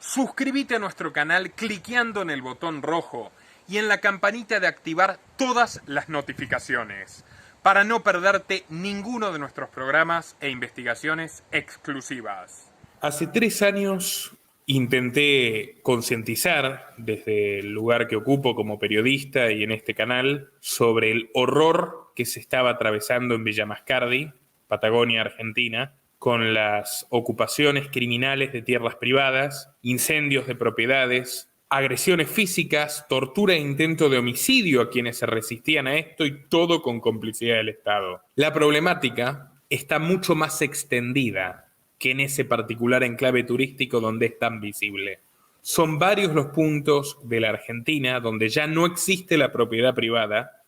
Suscríbete a nuestro canal cliqueando en el botón rojo y en la campanita de activar todas las notificaciones para no perderte ninguno de nuestros programas e investigaciones exclusivas. Hace 3 años intenté concientizar desde el lugar que ocupo como periodista y en este canal sobre el horror que se estaba atravesando en Villa Mascardi, Patagonia, Argentina, con las ocupaciones criminales de tierras privadas, incendios de propiedades, agresiones físicas, tortura e intento de homicidio a quienes se resistían a esto y todo con complicidad del Estado. La problemática está mucho más extendida que en ese particular enclave turístico donde es tan visible. Son varios los puntos de la Argentina donde ya no existe la propiedad privada,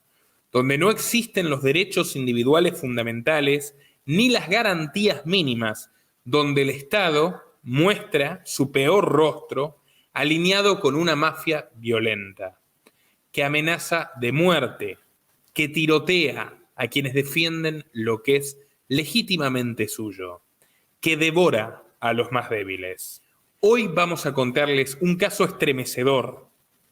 donde no existen los derechos individuales fundamentales ni las garantías mínimas, donde el Estado muestra su peor rostro alineado con una mafia violenta, que amenaza de muerte, que tirotea a quienes defienden lo que es legítimamente suyo, que devora a los más débiles. Hoy vamos a contarles un caso estremecedor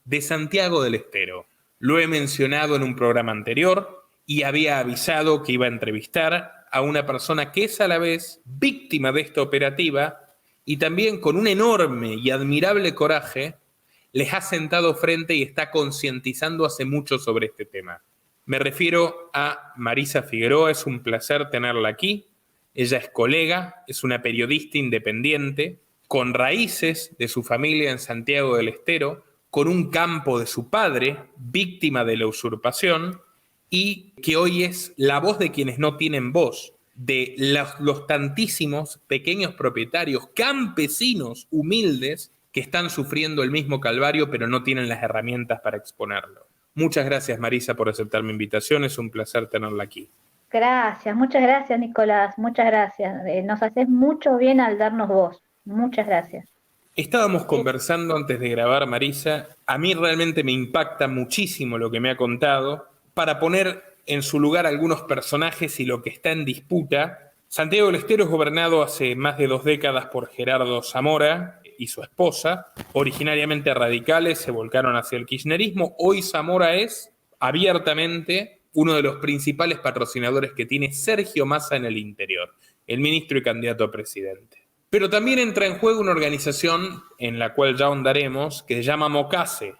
de Santiago del Estero. Lo he mencionado en un programa anterior y había avisado que iba a entrevistar a una persona que es a la vez víctima de esta operativa y también con un enorme y admirable coraje les ha sentado frente y está concientizando hace mucho sobre este tema. Me refiero a Marisa Figueroa, es un placer tenerla aquí. Ella es colega, es una periodista independiente, con raíces de su familia en Santiago del Estero, con un campo de su padre, víctima de la usurpación, y que hoy es la voz de quienes no tienen voz, de los tantísimos pequeños propietarios, campesinos humildes, que están sufriendo el mismo calvario, pero no tienen las herramientas para exponerlo. Muchas gracias, Marisa, por aceptar mi invitación. Es un placer tenerla aquí. Gracias, muchas gracias, Nicolás, muchas gracias. Nos haces mucho bien al darnos voz. Muchas gracias. Estábamos conversando antes de grabar, Marisa. A mí realmente me impacta muchísimo lo que me ha contado. Para poner en su lugar algunos personajes y lo que está en disputa, Santiago del Estero es gobernado hace más de 2 décadas por Gerardo Zamora y su esposa. Originariamente radicales, se volcaron hacia el kirchnerismo. Hoy Zamora es abiertamente uno de los principales patrocinadores que tiene Sergio Massa en el interior, el ministro y candidato a presidente. Pero también entra en juego una organización en la cual ya ahondaremos, que se llama Mocase,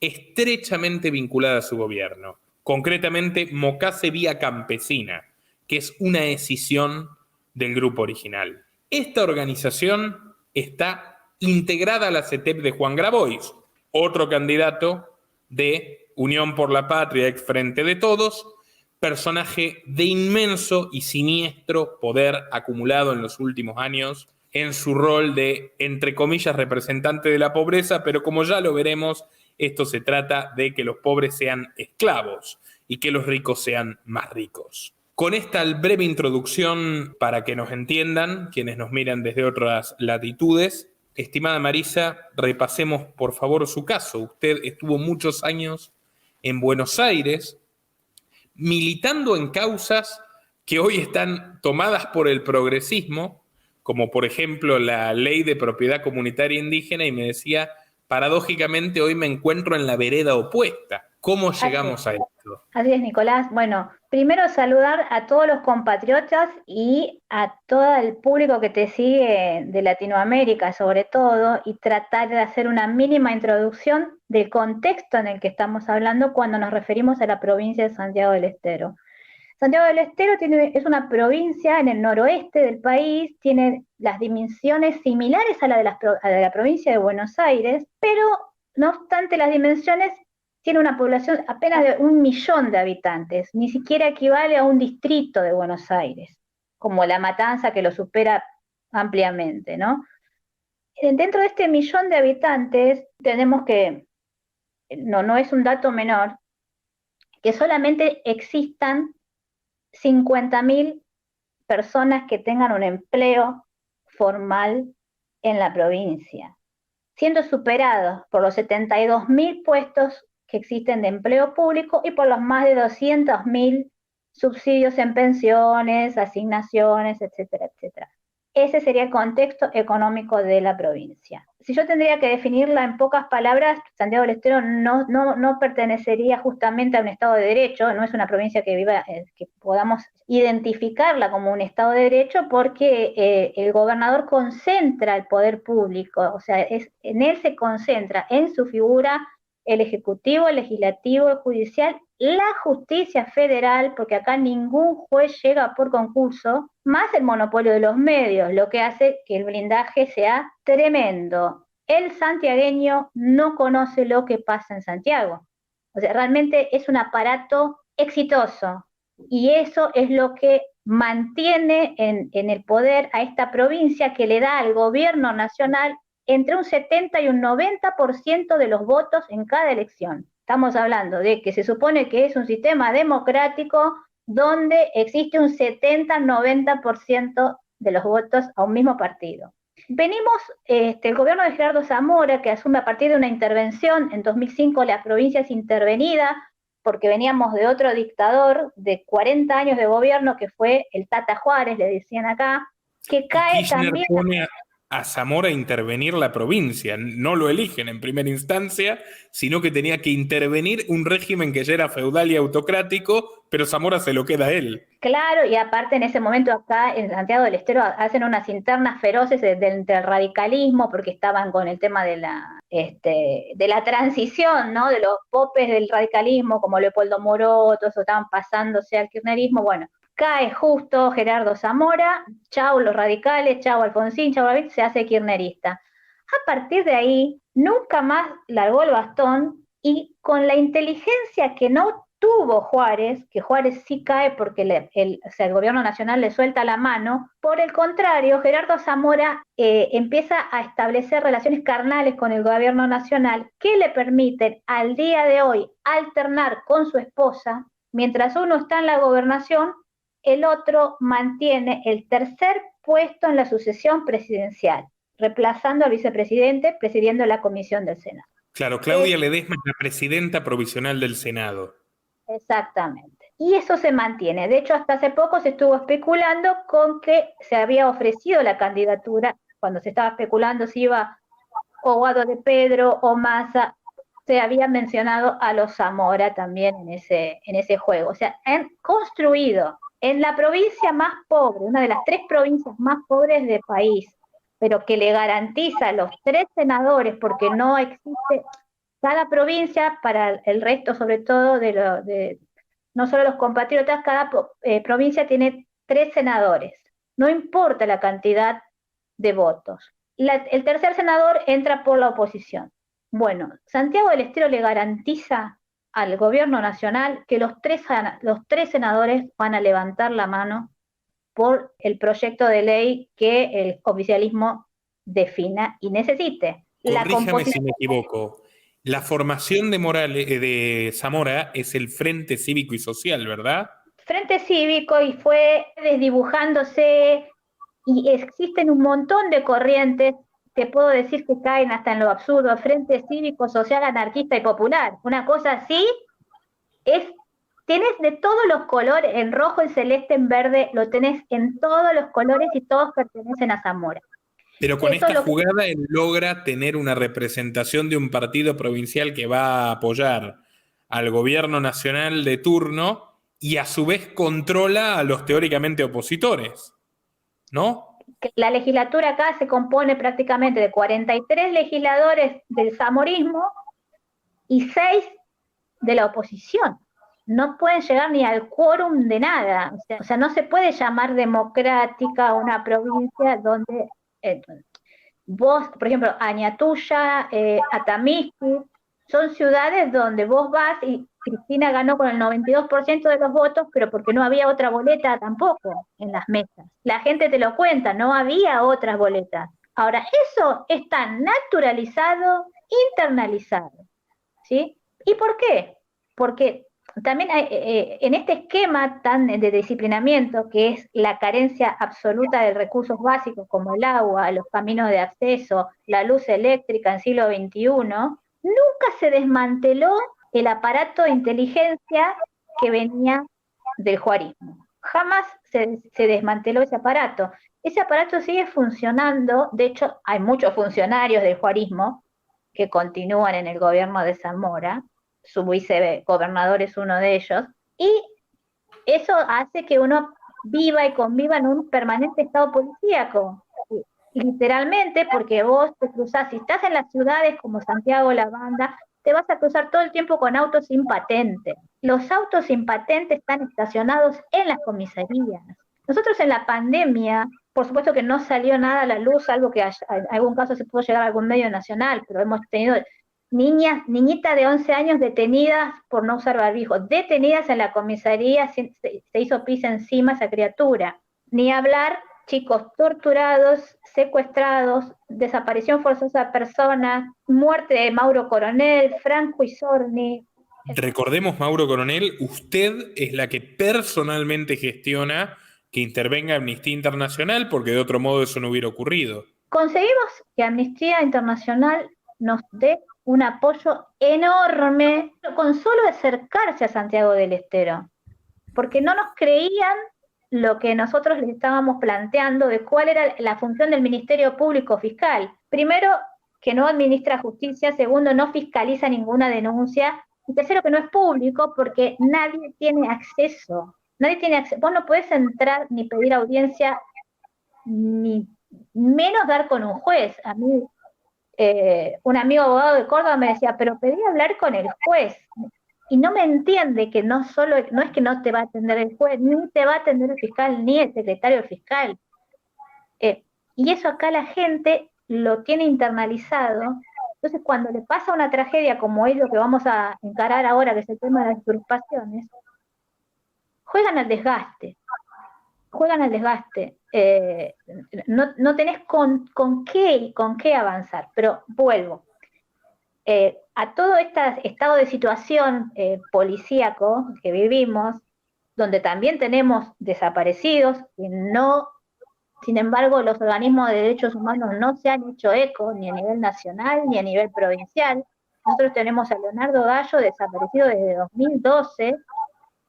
estrechamente vinculada a su gobierno. Concretamente, Mocase Vía Campesina, que es una escisión del grupo original. Esta organización está integrada a la CETEP de Juan Grabois, otro candidato de Unión por la Patria, ex Frente de Todos, personaje de inmenso y siniestro poder acumulado en los últimos años en su rol de, entre comillas, representante de la pobreza, pero como ya lo veremos, esto se trata de que los pobres sean esclavos y que los ricos sean más ricos. Con esta breve introducción, para que nos entiendan quienes nos miran desde otras latitudes, estimada Marisa, repasemos por favor su caso. Usted estuvo muchos años en Buenos Aires, militando en causas que hoy están tomadas por el progresismo, como por ejemplo la ley de propiedad comunitaria indígena, y me decía, paradójicamente hoy me encuentro en la vereda opuesta. ¿Cómo llegamos a esto? Así es, Nicolás. Bueno, primero saludar a todos los compatriotas y a todo el público que te sigue de Latinoamérica sobre todo, y tratar de hacer una mínima introducción del contexto en el que estamos hablando cuando nos referimos a la provincia de Santiago del Estero. Santiago del Estero es una provincia en el noroeste del país, tiene las dimensiones similares a la de la provincia de Buenos Aires, pero no obstante las dimensiones, tiene una población apenas de 1 millón de habitantes, ni siquiera equivale a un distrito de Buenos Aires, como La Matanza, que lo supera ampliamente, ¿no? Dentro de este 1 millón de habitantes, tenemos que, no es un dato menor, que solamente existan 50.000 personas que tengan un empleo formal en la provincia, siendo superados por los 72.000 puestos que existen de empleo público y por los más de 200.000 subsidios en pensiones, asignaciones, etcétera, etcétera. Ese sería el contexto económico de la provincia. Si yo tendría que definirla en pocas palabras, Santiago del Estero no pertenecería justamente a un Estado de Derecho, no es una provincia que viva, que podamos identificarla como un Estado de Derecho, porque el gobernador concentra el poder público, o sea, en él se concentra en su figura el Ejecutivo, el Legislativo, el Judicial, la Justicia Federal, porque acá ningún juez llega por concurso, más el monopolio de los medios, lo que hace que el blindaje sea tremendo. El santiagueño no conoce lo que pasa en Santiago. O sea, realmente es un aparato exitoso y eso es lo que mantiene en el poder a esta provincia, que le da al gobierno nacional entre un 70 y un 90% de los votos en cada elección. Estamos hablando de que se supone que es un sistema democrático donde existe un 70-90% de los votos a un mismo partido. Venimos, el gobierno de Gerardo Zamora, que asume a partir de una intervención, en 2005 la provincia es intervenida, porque veníamos de otro dictador de 40 años de gobierno, que fue el Tata Juárez, le decían acá, que cae Kirchner también... pone a Zamora a intervenir la provincia. No lo eligen en primera instancia, sino que tenía que intervenir un régimen que ya era feudal y autocrático, pero Zamora se lo queda a él. Claro, y aparte en ese momento acá en Santiago del Estero hacen unas internas feroces del radicalismo, porque estaban con el tema de la transición, ¿no? De los popes del radicalismo, como Leopoldo Moró, todo eso estaban pasándose al kirchnerismo. Bueno, cae justo Gerardo Zamora, chau los radicales, chau Alfonsín, chau David, se hace kirchnerista. A partir de ahí, nunca más largó el bastón, y con la inteligencia que no tuvo Juárez, que Juárez sí cae porque el gobierno nacional le suelta la mano, por el contrario, Gerardo Zamora empieza a establecer relaciones carnales con el gobierno nacional que le permiten al día de hoy alternar con su esposa. Mientras uno está en la gobernación, el otro mantiene el tercer puesto en la sucesión presidencial, reemplazando al vicepresidente, presidiendo la comisión del Senado. Claro, Claudia Ledesma es la presidenta provisional del Senado. Exactamente. Y eso se mantiene. De hecho, hasta hace poco se estuvo especulando con que se había ofrecido la candidatura, cuando se estaba especulando si iba o Guado de Pedro o Massa, se había mencionado a los Zamora también en ese juego. O sea, han construido en la provincia más pobre, una de las 3 provincias más pobres del país, pero que le garantiza los 3 senadores, porque no existe cada provincia, para el resto sobre todo no solo los compatriotas, cada provincia tiene 3 senadores, no importa la cantidad de votos. El tercer senador entra por la oposición. Bueno, Santiago del Estero le garantiza al gobierno nacional que los tres senadores van a levantar la mano por el proyecto de ley que el oficialismo defina y necesite. Corríjame si me equivoco. La formación de de Zamora es el Frente Cívico y Social, ¿verdad? Frente Cívico, y fue desdibujándose, y existen un montón de corrientes, te puedo decir que caen hasta en lo absurdo: Frente Cívico, Social, Anarquista y Popular. Una cosa así tienes de todos los colores, en rojo, en celeste, en verde, lo tenés en todos los colores y todos pertenecen a Zamora. Pero con esta jugada él logra tener una representación de un partido provincial que va a apoyar al gobierno nacional de turno y a su vez controla a los teóricamente opositores, ¿no? La legislatura acá se compone prácticamente de 43 legisladores del zamorismo y 6 de la oposición. No pueden llegar ni al quórum de nada. O sea, no se puede llamar democrática una provincia donde vos, por ejemplo, Añatuya, Atamisqui, son ciudades donde vos vas y Cristina ganó con el 92% de los votos, pero porque no había otra boleta tampoco en las mesas. La gente te lo cuenta, no había otras boletas. Ahora, eso está naturalizado, internalizado, ¿sí? ¿Y por qué? Porque también hay, en este esquema tan de disciplinamiento, que es la carencia absoluta de recursos básicos como el agua, los caminos de acceso, la luz eléctrica en siglo XXI, nunca se desmanteló el aparato de inteligencia que venía del juarismo. Jamás se desmanteló ese aparato. ese aparato sigue funcionando. De hecho, hay muchos funcionarios del juarismo que continúan en el gobierno de Zamora, su vicegobernador es uno de ellos, y eso hace que uno viva y conviva en un permanente estado policíaco, literalmente, porque vos te cruzás, si estás en las ciudades como Santiago, La Banda, te vas a cruzar todo el tiempo con autos sin patente. Los autos sin patente están estacionados en las comisarías. Nosotros en la pandemia, por supuesto que no salió nada a la luz, algo que en algún caso se pudo llegar a algún medio nacional, pero hemos tenido niñitas de 11 años detenidas por no usar barbijo, detenidas en la comisaría, se hizo pis encima esa criatura. Ni hablar, chicos torturados, secuestrados, desaparición forzosa de personas, muerte de Mauro Coronel, Franco Isorni. Recordemos, Mauro Coronel, usted es la que personalmente gestiona que intervenga Amnistía Internacional, porque de otro modo eso no hubiera ocurrido. Conseguimos que Amnistía Internacional nos dé un apoyo enorme con solo acercarse a Santiago del Estero, porque no nos creían lo que nosotros les estábamos planteando de cuál era la función del Ministerio Público Fiscal. Primero, que no administra justicia; segundo, no fiscaliza ninguna denuncia; y tercero, que no es público porque nadie tiene acceso. Nadie tiene acceso. Vos no podés entrar ni pedir audiencia, ni menos dar con un juez. A mí, un amigo abogado de Córdoba me decía, pero pedí hablar con el juez. Y no me entiende que no es que no te va a atender el juez, ni te va a atender el fiscal, ni el secretario fiscal. Y eso acá la gente lo tiene internalizado. Entonces, cuando le pasa una tragedia como es lo que vamos a encarar ahora, que es el tema de las usurpaciones, juegan al desgaste. No tenés con qué avanzar. Pero vuelvo. A todo este estado de situación policíaco que vivimos, donde también tenemos desaparecidos, y no, sin embargo, los organismos de derechos humanos no se han hecho eco, ni a nivel nacional, ni a nivel provincial. Nosotros tenemos a Leonardo Gallo desaparecido desde 2012,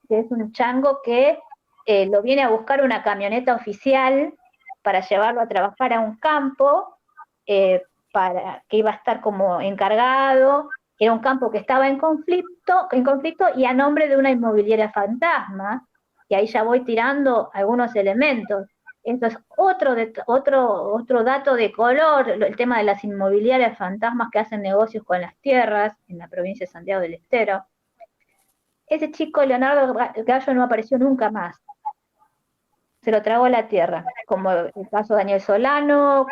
que es un chango que lo viene a buscar una camioneta oficial para llevarlo a trabajar a un campo, para que iba a estar como encargado. Era un campo que estaba en conflicto y a nombre de una inmobiliaria fantasma, y ahí ya voy tirando algunos elementos. Esto es otro dato de color, el tema de las inmobiliarias fantasmas que hacen negocios con las tierras en la provincia de Santiago del Estero. Ese chico Leonardo Gallo no apareció nunca más. Se lo tragó la tierra, como el caso de Daniel Solano,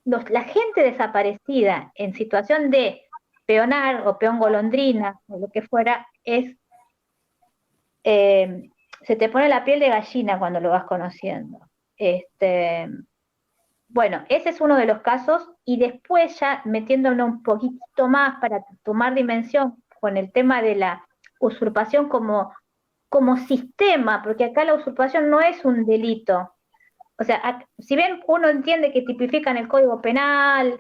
la gente desaparecida en situación de peonar o peón golondrina, o lo que fuera, se te pone la piel de gallina cuando lo vas conociendo. Bueno, ese es uno de los casos, y después ya metiéndonos un poquito más para tomar dimensión con el tema de la usurpación como sistema, porque acá la usurpación no es un delito. O sea, si bien uno entiende que tipifican el Código Penal,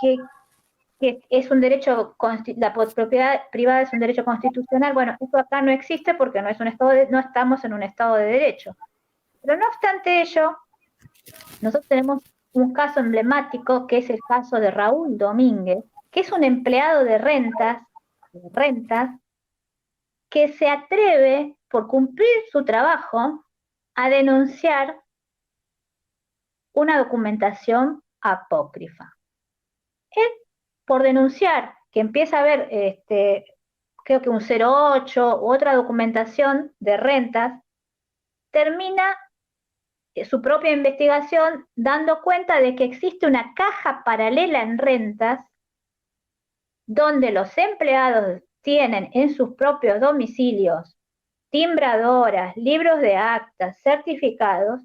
que es un derecho, la propiedad privada es un derecho constitucional, bueno, eso acá no existe porque no estamos en un estado de derecho. Pero no obstante ello, nosotros tenemos un caso emblemático, que es el caso de Raúl Domínguez, que es un empleado de rentas, que se atreve, por cumplir su trabajo, a denunciar una documentación apócrifa. Él, por denunciar que empieza a haber, creo que un 08 u otra documentación de rentas, termina su propia investigación dando cuenta de que existe una caja paralela en rentas donde los empleados tienen en sus propios domicilios timbradoras, libros de actas, certificados,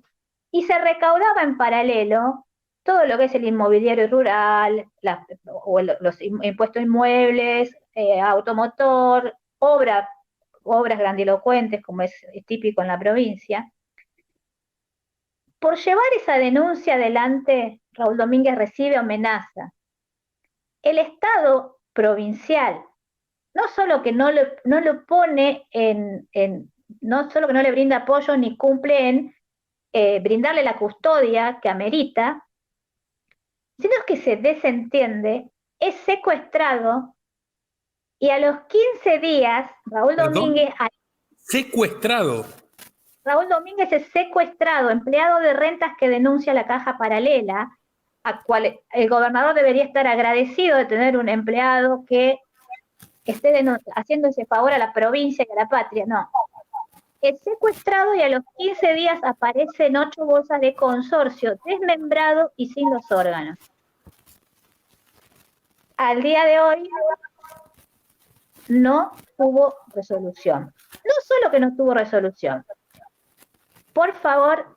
y se recaudaba en paralelo todo lo que es el inmobiliario rural, los impuestos inmuebles, automotor, obras grandilocuentes, como es típico en la provincia. Por llevar esa denuncia adelante, Raúl Domínguez recibe amenaza. El Estado provincial no solo que no lo pone no solo que no le brinda apoyo ni cumple en brindarle la custodia que amerita, sino que se desentiende, es secuestrado y a los 15 días Perdón, secuestrado. Raúl Domínguez es secuestrado, empleado de rentas que denuncia la caja paralela, a cual el gobernador debería estar agradecido de tener un empleado que esté haciendo ese favor a la provincia y a la patria. No, es secuestrado y a los 15 días aparecen 8 bolsas de consorcio, desmembrado y sin los órganos. Al día de hoy no hubo resolución. No solo que no tuvo resolución. Por favor,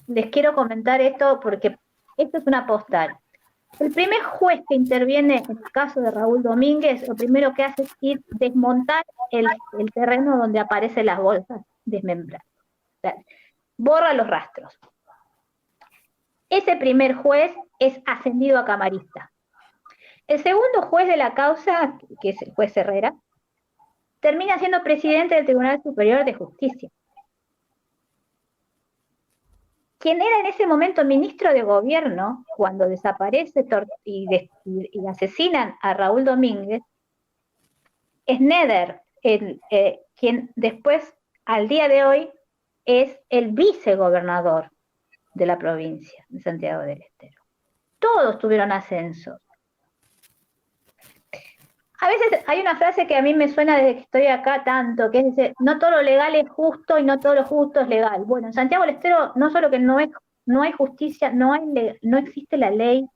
les quiero comentar esto porque esto es una postal. El primer juez que interviene en el caso de Raúl Domínguez, lo primero que hace es ir desmontar el terreno donde aparecen las bolsas desmembradas. O sea, borra los rastros. Ese primer juez es ascendido a camarista. El segundo juez de la causa, que es el juez Herrera, termina siendo presidente del Tribunal Superior de Justicia. Quien era en ese momento ministro de gobierno, cuando desaparece y asesinan a Raúl Domínguez, es Neder, quien después, al día de hoy, es el vicegobernador de la provincia de Santiago del Estero. Todos tuvieron ascensos. A veces hay una frase que a mí me suena desde que estoy acá tanto, que es decir, no todo lo legal es justo y no todo lo justo es legal. Bueno, en Santiago del Estero no solo que no hay justicia, no existe la ley,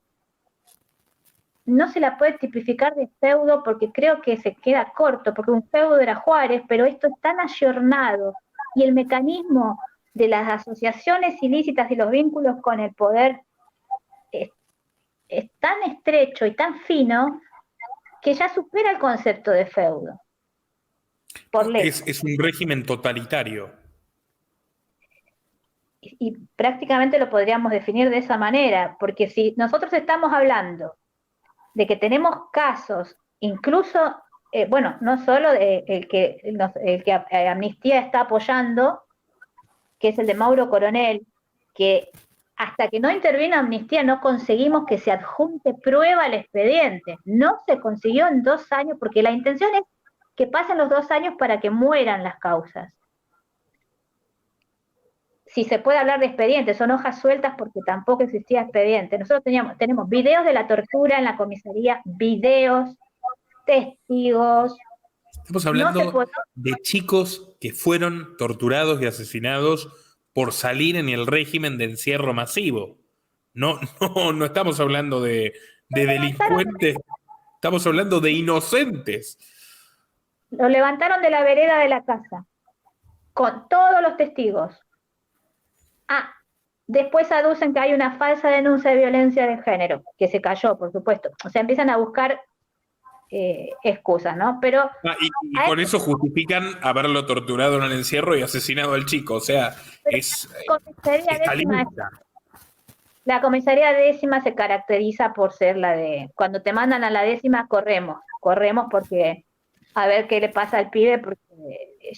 no se la puede tipificar de feudo porque creo que se queda corto, porque un feudo era Juárez, pero esto es tan ayornado y el mecanismo de las asociaciones ilícitas y los vínculos con el poder es tan estrecho y tan fino que ya supera el concepto de feudo. Por lejos. Es un régimen totalitario. Y prácticamente lo podríamos definir de esa manera, porque si nosotros estamos hablando de que tenemos casos, incluso, bueno, no solo el que Amnistía está apoyando, que es el de Mauro Coronel, que hasta que no intervino Amnistía no conseguimos que se adjunte prueba al expediente. No se consiguió en 2 años, porque la intención es que pasen los 2 años para que mueran las causas. Si se puede hablar de expedientes, son hojas sueltas porque tampoco existía expediente. Nosotros tenemos videos de la tortura en la comisaría, videos, testigos. Estamos hablando de chicos que fueron torturados y asesinados por salir en el régimen de encierro masivo. No estamos hablando de delincuentes, estamos hablando de inocentes. Lo levantaron de la vereda de la casa, con todos los testigos. Después aducen que hay una falsa denuncia de violencia de género, que se cayó, por supuesto. O sea, empiezan a buscar excusas, ¿no? Pero y con eso justifican haberlo torturado en el encierro y asesinado al chico. O sea, es estalinista. La comisaría décima se caracteriza por ser la de, cuando te mandan a la décima, corremos porque a ver qué le pasa al pibe, porque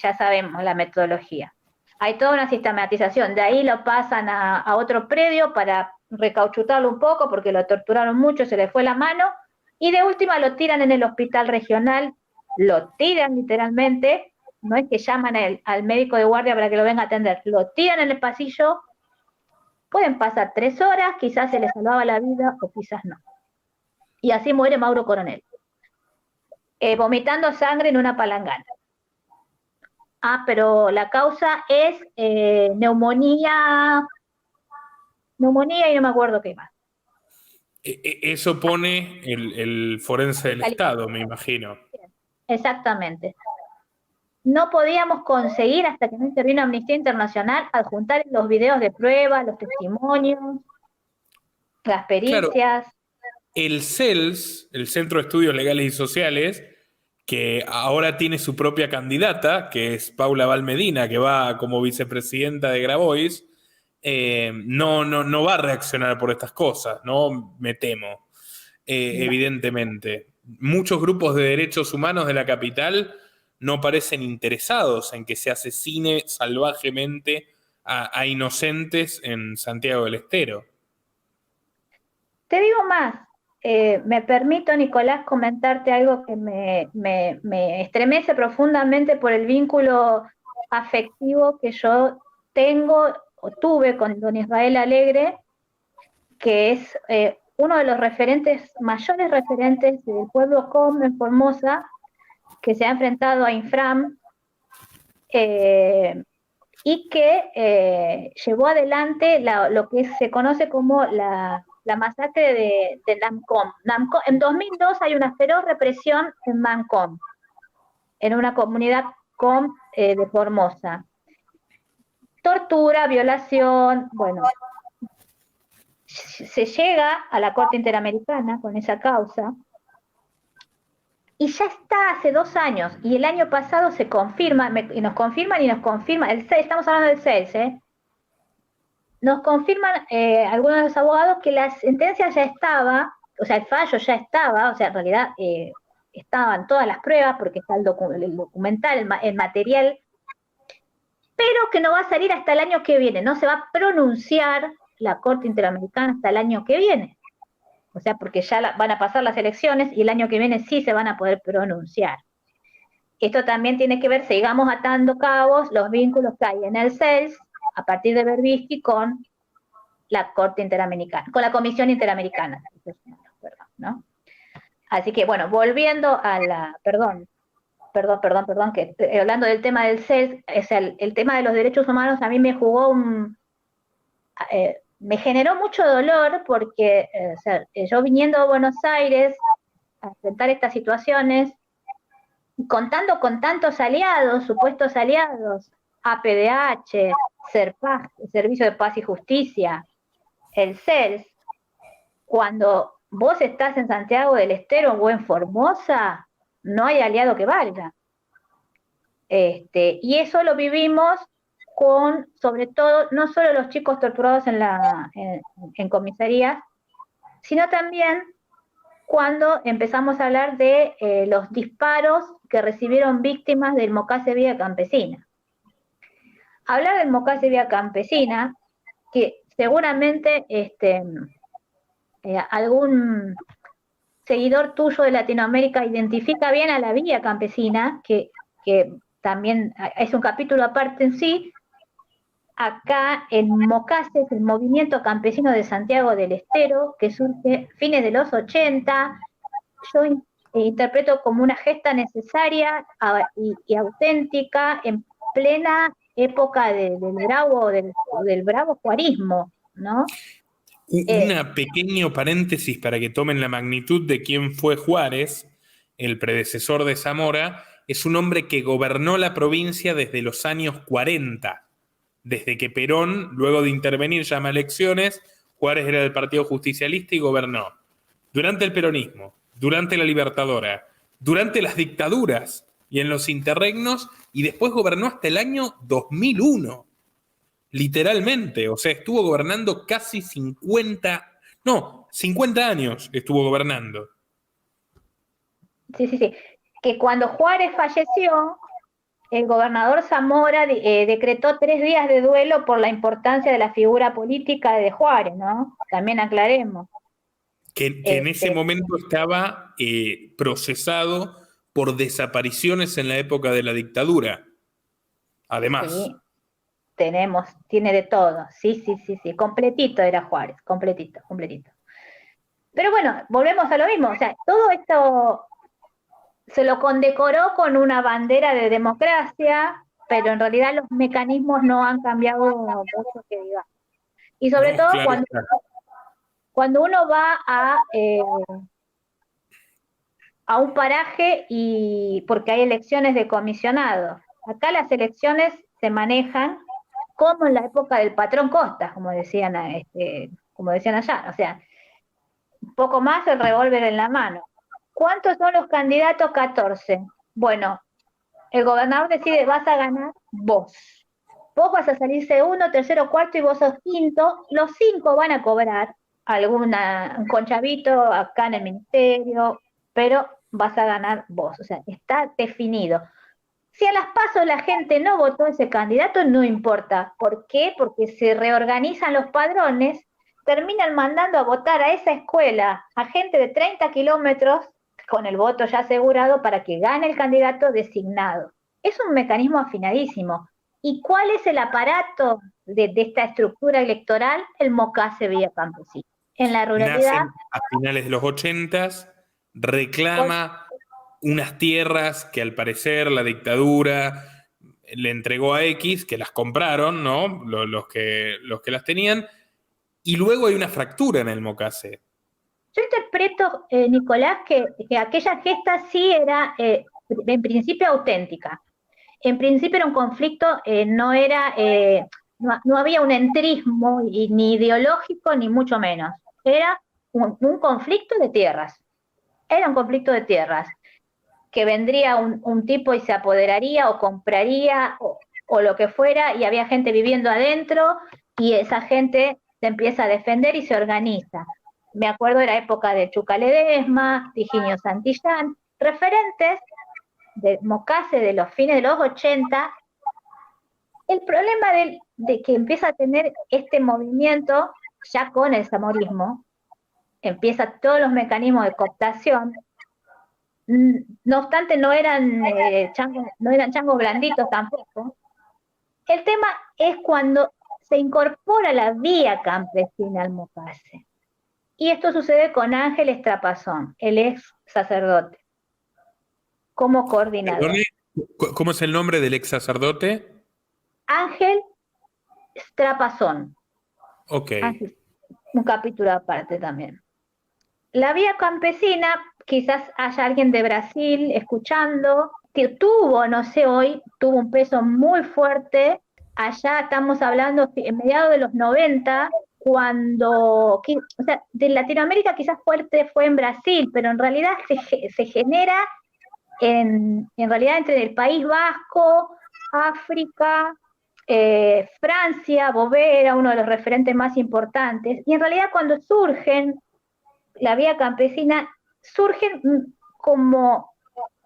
ya sabemos la metodología. Hay toda una sistematización, de ahí lo pasan a otro predio para recauchutarlo un poco, porque lo torturaron mucho, se le fue la mano, y de última lo tiran en el hospital regional, lo tiran literalmente, no es que llaman al médico de guardia para que lo venga a atender, lo tiran en el pasillo, pueden pasar 3 horas, quizás se le salvaba la vida o quizás no. Y así muere Mauro Coronel, vomitando sangre en una palangana. Pero la causa es neumonía y no me acuerdo qué más. Eso pone el forense del Estado, me imagino. Exactamente. No podíamos conseguir, hasta que no intervino Amnistía Internacional, adjuntar los videos de prueba, los testimonios, las pericias. Claro, el CELS, el Centro de Estudios Legales y Sociales, que ahora tiene su propia candidata, que es Paula Valmedina, que va como vicepresidenta de Grabois, no va a reaccionar por estas cosas, ¿no? Me temo, evidentemente. Muchos grupos de derechos humanos de la capital no parecen interesados en que se asesine salvajemente a inocentes en Santiago del Estero. Te digo más, me permito, Nicolás, comentarte algo que me estremece profundamente por el vínculo afectivo que yo tengo o tuve con don Israel Alegre, que es uno de los mayores referentes del pueblo com en Formosa, que se ha enfrentado a Infram, y que llevó adelante lo que se conoce como la masacre de Namcom. En 2002 hay una feroz represión en Namcom, en una comunidad com de Formosa. Tortura, violación, bueno. Se llega a la Corte Interamericana con esa causa, y ya está hace 2 años, y el año pasado se confirma, y nos confirman, el CELS, estamos hablando del CELS, nos confirman algunos de los abogados que la sentencia ya estaba, o sea, el fallo ya estaba, o sea, en realidad estaban todas las pruebas, porque está el documental, el material, pero que no va a salir hasta el año que viene, no se va a pronunciar la Corte Interamericana hasta el año que viene. O sea, porque ya van a pasar las elecciones y el año que viene sí se van a poder pronunciar. Esto también tiene que ver, sigamos atando cabos, los vínculos que hay en el CELS, a partir de Berbisky, con la Corte Interamericana, con la Comisión Interamericana, ¿no? Así que, bueno, volviendo a la, perdón, que estoy hablando del tema del CELS, o sea, el tema de los derechos humanos a mí me jugó me generó mucho dolor porque o sea, yo viniendo a Buenos Aires a enfrentar estas situaciones, contando con tantos aliados, supuestos aliados, APDH, SERPAJ, el Servicio de Paz y Justicia, el CELS, cuando vos estás en Santiago del Estero o en Formosa, no hay aliado que valga. Y eso lo vivimos con, sobre todo, no solo los chicos torturados en comisarías, sino también cuando empezamos a hablar de los disparos que recibieron víctimas del Mocase Vía Campesina. Hablar del Mocase Vía Campesina, que seguramente algún seguidor tuyo de Latinoamérica identifica bien a la Vía Campesina, que también es un capítulo aparte en sí. Acá en Mocase es el movimiento campesino de Santiago del Estero, que surge a fines de los 80, yo interpreto como una gesta necesaria y auténtica en plena época del bravo juarismo, ¿no? Una pequeño paréntesis para que tomen la magnitud de quién fue Juárez, el predecesor de Zamora. Es un hombre que gobernó la provincia desde los años 40. Desde que Perón, luego de intervenir, llama a elecciones, Juárez era del Partido Justicialista y gobernó. Durante el peronismo, durante la Libertadora, durante las dictaduras y en los interregnos, y después gobernó hasta el año 2001. Literalmente, o sea, estuvo gobernando casi 50 años estuvo gobernando. Sí. Que cuando Juárez falleció, el gobernador Zamora decretó 3 días de duelo por la importancia de la figura política de Juárez, ¿no? También aclaremos. Que en ese momento estaba procesado por desapariciones en la época de la dictadura. Además. Sí, tiene de todo. Sí. Completito era Juárez, completito. Pero bueno, volvemos a lo mismo. O sea, todo esto se lo condecoró con una bandera de democracia, pero en realidad los mecanismos no han cambiado mucho, que digamos. Y sobre todo claro, cuando uno va a un paraje y porque hay elecciones de comisionados. Acá las elecciones se manejan como en la época del patrón Costa, como decían allá. O sea, un poco más el revólver en la mano. ¿Cuántos son los candidatos? 14. Bueno, el gobernador decide, vas a ganar vos. Vos vas a salir segundo, tercero, cuarto y vos sos quinto. Los 5 van a cobrar un conchavito acá en el ministerio, pero vas a ganar vos. O sea, está definido. Si a las PASO la gente no votó ese candidato, no importa. ¿Por qué? Porque se reorganizan los padrones, terminan mandando a votar a esa escuela a gente de 30 kilómetros con el voto ya asegurado para que gane el candidato designado. Es un mecanismo afinadísimo. ¿Y cuál es el aparato de esta estructura electoral? El Mocase Villa Campesina. En la ruralidad. Nacen a finales de los 80, reclama unas tierras que al parecer la dictadura le entregó a X, que las compraron, ¿no? Los que las tenían, y luego hay una fractura en el Mocase. Yo interpreto, Nicolás, que aquella gesta sí era en principio auténtica. En principio era un conflicto, no había un entrismo ni ideológico, ni mucho menos. Era un conflicto de tierras. Era un conflicto de tierras, que vendría un tipo y se apoderaría o compraría o lo que fuera, y había gente viviendo adentro, y esa gente se empieza a defender y se organiza. Me acuerdo de la época de Chuca Ledesma, de Higinio Santillán, referentes de Mocase de los fines de los 80. El problema de que empieza a tener este movimiento, ya con el zamorismo, empieza todos los mecanismos de cooptación. No obstante, no eran changos blanditos tampoco. El tema es cuando se incorpora la vía campesina al Mocase. Y esto sucede con Ángel Estrapazón, el ex sacerdote, como coordinador. ¿Cómo es el nombre del ex sacerdote? Ángel Estrapazón. Ok. Ángel, un capítulo aparte también. La vía campesina, quizás haya alguien de Brasil escuchando, que tuvo, no sé hoy, tuvo un peso muy fuerte. Allá estamos hablando en mediados de los 90, o sea, de Latinoamérica quizás fuerte fue en Brasil, pero en realidad se genera en realidad entre el País Vasco, África, Francia. Bové era uno de los referentes más importantes, y en realidad cuando surgen la vía campesina, surgen como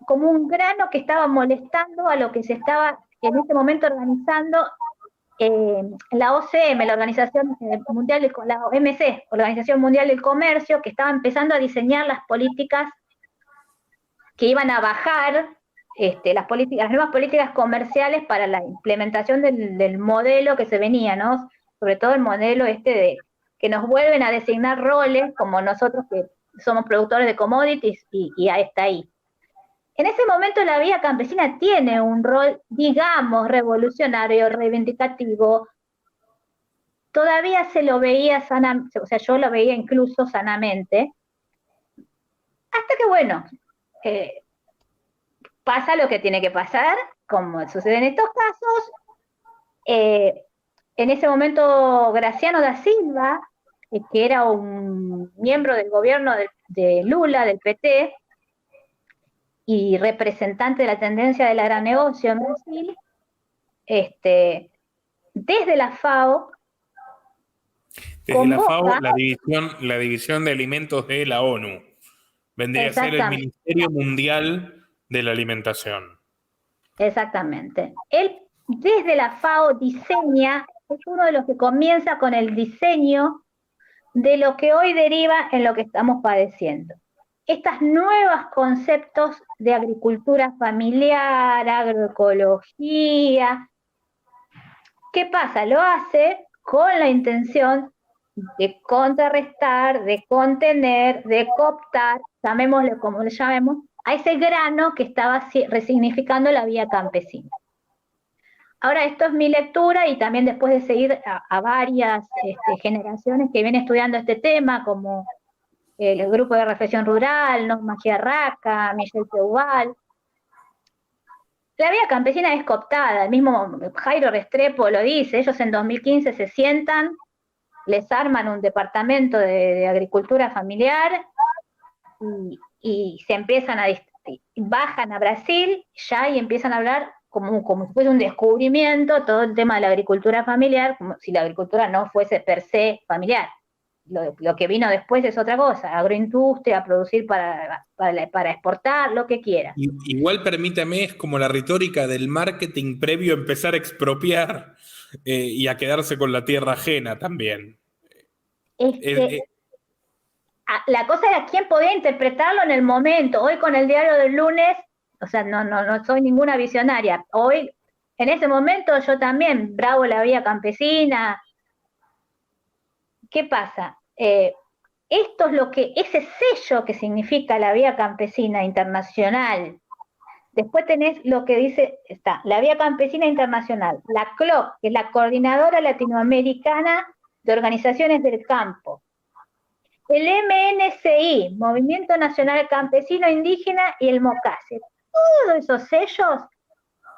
un grano que estaba molestando a lo que se estaba en ese momento organizando la OCM, la Organización Mundial, la OMC, Organización Mundial del Comercio, que estaba empezando a diseñar las políticas que iban a bajar, las nuevas políticas comerciales para la implementación del modelo que se venía, ¿no? Sobre todo el modelo de que nos vuelven a designar roles, como nosotros que somos productores de commodities, y está ahí. En ese momento la vía campesina tiene un rol, digamos, revolucionario, reivindicativo. Todavía se lo veía sanamente, o sea, yo lo veía incluso sanamente, hasta que, bueno, pasa lo que tiene que pasar, como sucede en estos casos. En ese momento Graciano da Silva, que era un miembro del gobierno de Lula, del PT, y representante de la tendencia del agronegocio en Brasil, desde la FAO, Desde la FAO, la división de alimentos de la ONU. Vendría a ser el Ministerio Mundial de la Alimentación. Exactamente. Él, desde la FAO, diseña, es uno de los que comienza con el diseño de lo que hoy deriva en lo que estamos padeciendo. Estos nuevos conceptos de agricultura familiar, agroecología. ¿Qué pasa? Lo hace con la intención de contrarrestar, de contener, de cooptar, llamémosle como le llamemos, a ese grano que estaba resignificando la vía campesina. Ahora, esto es mi lectura, y también después de seguir a varias generaciones que vienen estudiando este tema, como el Grupo de Reflexión Rural, Norma Giarraca, Michelle Teubal. La vía campesina es cooptada, el mismo Jairo Restrepo lo dice. Ellos en 2015 se sientan, les arman un departamento de agricultura familiar, y se empiezan bajan a Brasil ya y empiezan a hablar como si fuese un descubrimiento todo el tema de la agricultura familiar, como si la agricultura no fuese per se familiar. lo que vino después es otra cosa, agroindustria, producir para exportar, lo que quiera. Igual permítame, es como la retórica del marketing previo a empezar a expropiar y a quedarse con la tierra ajena también. Eh, eh, La cosa era quién podía interpretarlo en el momento. Hoy con el diario del lunes, o sea, no soy ninguna visionaria. Hoy, en ese momento, yo también, bravo la vía campesina. ¿Qué pasa? Esto es ese sello que significa la vía campesina internacional. Después tenés lo que dice, está, la vía campesina internacional, la CLOC, que es la Coordinadora Latinoamericana de Organizaciones del Campo. El MNCI, Movimiento Nacional Campesino Indígena, y el MOCASE. Todos esos sellos,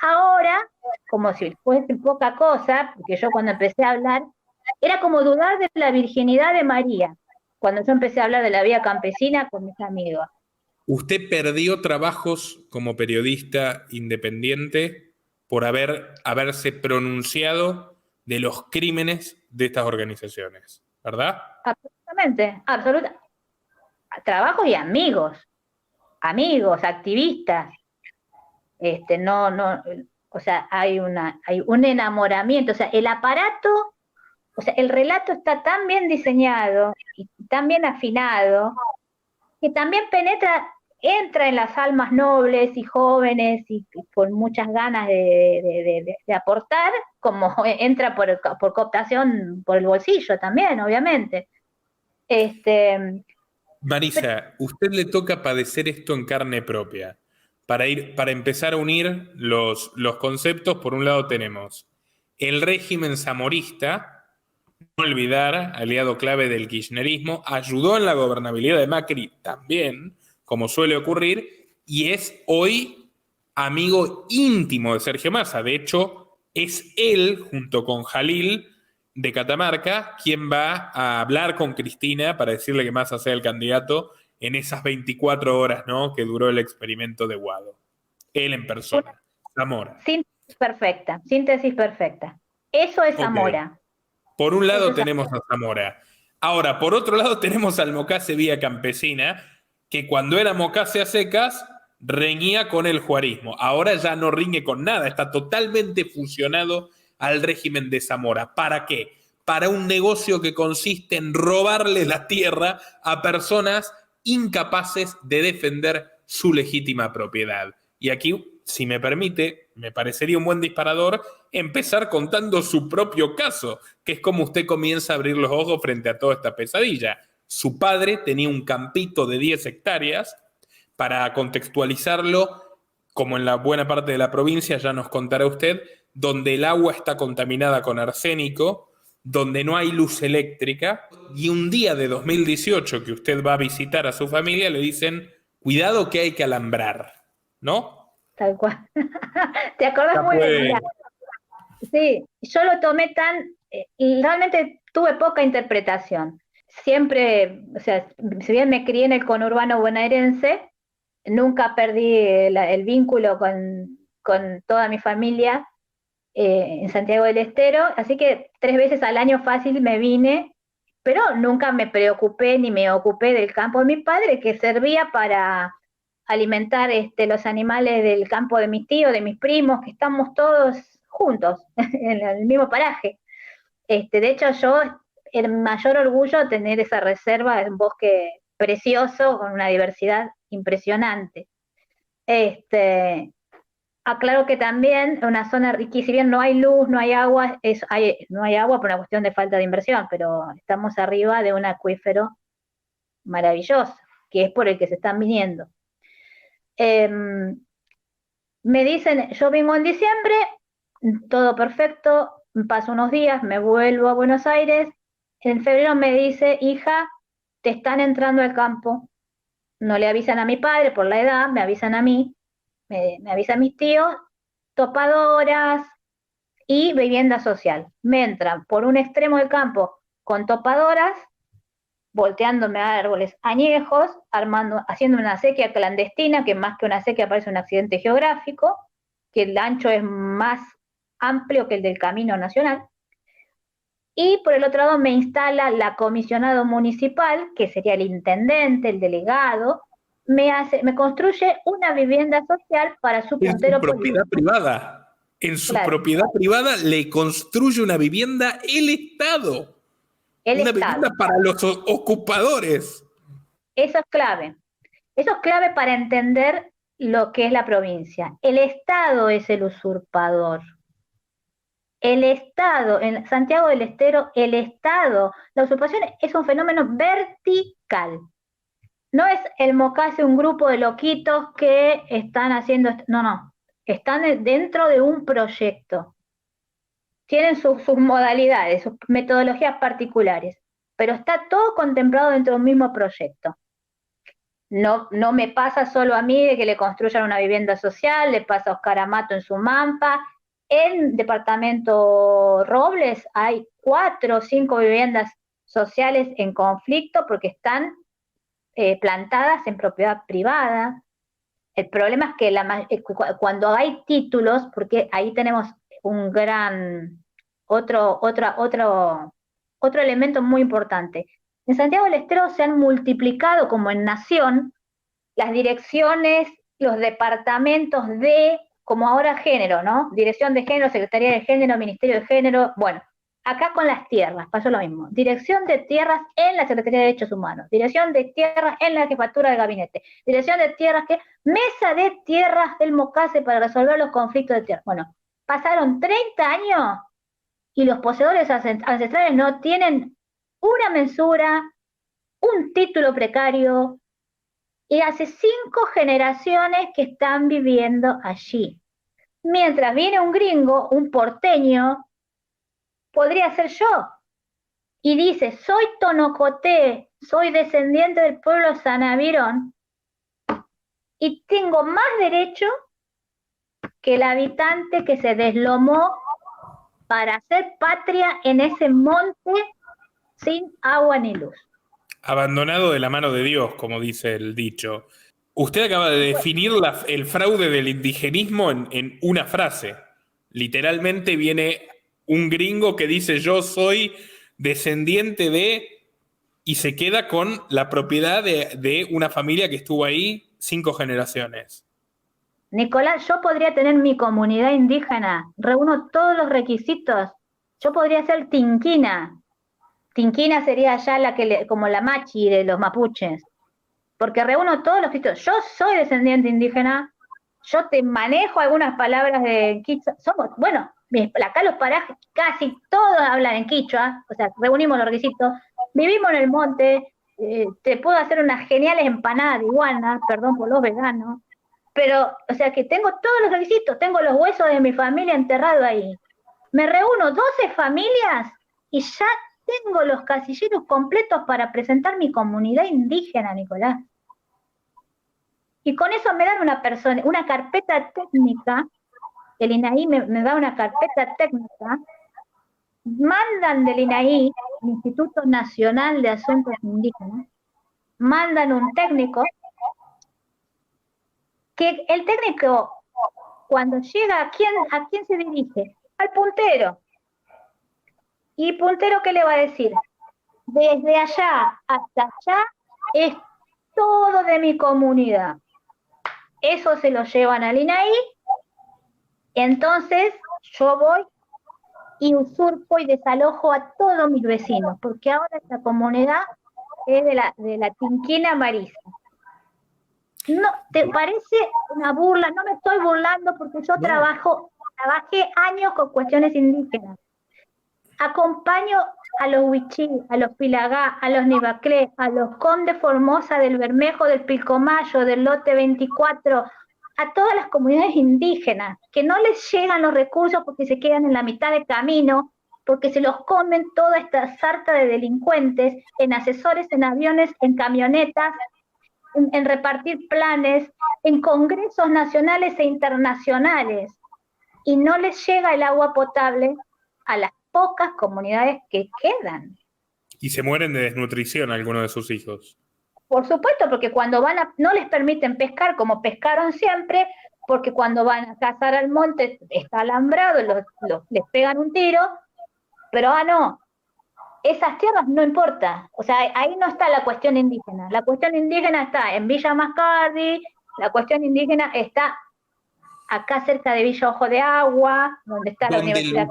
ahora, como si fuese poca cosa, porque yo cuando empecé a hablar, era como dudar de la virginidad de María, cuando yo empecé a hablar de la vía campesina con mis amigos. Usted perdió trabajos como periodista independiente por haberse pronunciado de los crímenes de estas organizaciones, ¿verdad? Absolutamente, absolutamente. Trabajos y amigos, activistas. O sea, hay un enamoramiento, o sea, el aparato, o sea, el relato está tan bien diseñado y tan bien afinado que también entra en las almas nobles y jóvenes y con muchas ganas de aportar, como entra por cooptación por el bolsillo también, obviamente. Marisa, usted le toca padecer esto en carne propia. Para empezar a unir los conceptos, por un lado tenemos el régimen zamorista, no olvidar, aliado clave del kirchnerismo, ayudó en la gobernabilidad de Macri también, como suele ocurrir, y es hoy amigo íntimo de Sergio Massa. De hecho, es él, junto con Jalil de Catamarca, quien va a hablar con Cristina para decirle que Massa sea el candidato en esas 24 horas, ¿no?, que duró el experimento de Guado. Él en persona, Zamora. Síntesis perfecta. Eso es Zamora. Okay. Por un lado tenemos a Zamora. Ahora, por otro lado tenemos al Mocase vía campesina, que cuando era Mocase a secas, reñía con el juarismo. Ahora ya no riñe con nada, está totalmente fusionado al régimen de Zamora. ¿Para qué? Para un negocio que consiste en robarle la tierra a personas incapaces de defender su legítima propiedad. Y aquí, si me permite, me parecería un buen disparador empezar contando su propio caso, que es como usted comienza a abrir los ojos frente a toda esta pesadilla. Su padre tenía un campito de 10 hectáreas, para contextualizarlo, como en la buena parte de la provincia, ya nos contará usted, donde el agua está contaminada con arsénico, donde no hay luz eléctrica, y un día de 2018 que usted va a visitar a su familia, le dicen, cuidado que hay que alambrar, ¿no? Tal cual. ¿Te acordás muy bien? Sí, yo lo tomé realmente tuve poca interpretación. Siempre, o sea, si bien me crié en el conurbano bonaerense, nunca perdí el vínculo con toda mi familia en Santiago del Estero, así que 3 veces al año fácil me vine, pero nunca me preocupé ni me ocupé del campo de mi padre, que servía para alimentar los animales del campo de mis tíos, de mis primos, que estamos todos juntos en el mismo paraje. De hecho, yo, el mayor orgullo tener esa reserva, es un bosque precioso con una diversidad impresionante. Aclaro que también una zona riquísima, si bien no hay luz, no hay agua, no hay agua por una cuestión de falta de inversión, pero estamos arriba de un acuífero maravilloso, que es por el que se están viniendo. Me dicen, yo vengo en diciembre, todo perfecto, paso unos días, me vuelvo a Buenos Aires, en febrero me dice, hija, te están entrando al campo, no le avisan a mi padre por la edad, me avisan a mí, me avisan mis tíos, topadoras y vivienda social. Me entran por un extremo del campo con topadoras, volteándome a árboles añejos, haciendo una sequía clandestina, que más que una sequía parece un accidente geográfico, que el ancho es más amplio que el del camino nacional, y por el otro lado me instala la comisionado municipal, que sería el intendente, el delegado, me construye una vivienda social para su En su puntero propiedad político. privada. En su Claro, propiedad privada le construye una vivienda el Estado. el Una Estado. vivienda para los ocupadores. Eso es clave. Eso es clave para entender lo que es la provincia. El Estado es el usurpador. El Estado, en Santiago del Estero, el Estado, la usurpación es un fenómeno vertical. No es el Mocase un grupo de loquitos que están haciendo, no, están dentro de un proyecto. Tienen sus modalidades, sus metodologías particulares, pero está todo contemplado dentro de un mismo proyecto. No me pasa solo a mí de que le construyan una vivienda social, le pasa a Oscar Amato en su Mampa. En departamento Robles hay 4 o 5 viviendas sociales en conflicto porque están plantadas en propiedad privada. El problema es que cuando hay títulos, porque ahí tenemos un gran, otro elemento muy importante. En Santiago del Estero se han multiplicado, como en Nación, las direcciones, los departamentos de, como ahora género, ¿no? Dirección de género, Secretaría de Género, Ministerio de Género, bueno, acá con las tierras pasó lo mismo. Dirección de tierras en la Secretaría de Derechos Humanos, dirección de tierras en la Jefatura de Gabinete, dirección de tierras mesa de tierras del Mocase para resolver los conflictos de tierras. Bueno, pasaron 30 años y los poseedores ancestrales no tienen una mensura, un título precario, y hace 5 generaciones que están viviendo allí. Mientras viene un gringo, un porteño, podría ser yo, y dice, soy tonocoté, soy descendiente del pueblo Sanavirón, y tengo más derecho que el habitante que se deslomó para hacer patria en ese monte sin agua ni luz. Abandonado de la mano de Dios, como dice el dicho. Usted acaba de definir el fraude del indigenismo en una frase. Literalmente viene un gringo que dice yo soy descendiente de... y se queda con la propiedad de una familia que estuvo ahí 5 generaciones. Nicolás, yo podría tener mi comunidad indígena, reúno todos los requisitos, yo podría ser tinquina. Tinquina sería ya como la machi de los mapuches, porque reúno todos los requisitos. Yo soy descendiente indígena, yo te manejo algunas palabras de quichua. Bueno, acá los parajes casi todos hablan en quichua, o sea, reunimos los requisitos, vivimos en el monte, te puedo hacer unas geniales empanadas de iguana, perdón por los veganos, pero, o sea, que tengo todos los requisitos, tengo los huesos de mi familia enterrados ahí. Me reúno 12 familias y ya tengo los casilleros completos para presentar mi comunidad indígena, Nicolás. Y con eso me dan una carpeta técnica, el INAI me da una carpeta técnica, mandan del INAI, el Instituto Nacional de Asuntos Indígenas, mandan un técnico, que el técnico, cuando llega, ¿a quién se dirige? Al puntero. ¿Y puntero qué le va a decir? Desde allá hasta allá es todo de mi comunidad. Eso se lo llevan al INAI, entonces yo voy y usurpo y desalojo a todos mis vecinos, porque ahora esta comunidad es de la Tinquina Marisa. ¿No te parece una burla? No me estoy burlando porque yo trabajé años con cuestiones indígenas. Acompaño a los Huichí, a los Pilagá, a los Nivaclé, a los Conde Formosa del Bermejo, del Pilcomayo, del Lote 24, a todas las comunidades indígenas, que no les llegan los recursos porque se quedan en la mitad del camino, porque se los comen toda esta sarta de delincuentes, en asesores, en aviones, en camionetas, en repartir planes, en congresos nacionales e internacionales, y no les llega el agua potable a las pocas comunidades que quedan. Y se mueren de desnutrición algunos de sus hijos. Por supuesto, porque cuando no les permiten pescar como pescaron siempre, porque cuando van a cazar al monte está alambrado, les pegan un tiro, pero no, esas tierras no importa. O sea, ahí no está la cuestión indígena. La cuestión indígena está en Villa Mascardi, la cuestión indígena está acá cerca de Villa Ojo de Agua, donde está la donde universidad.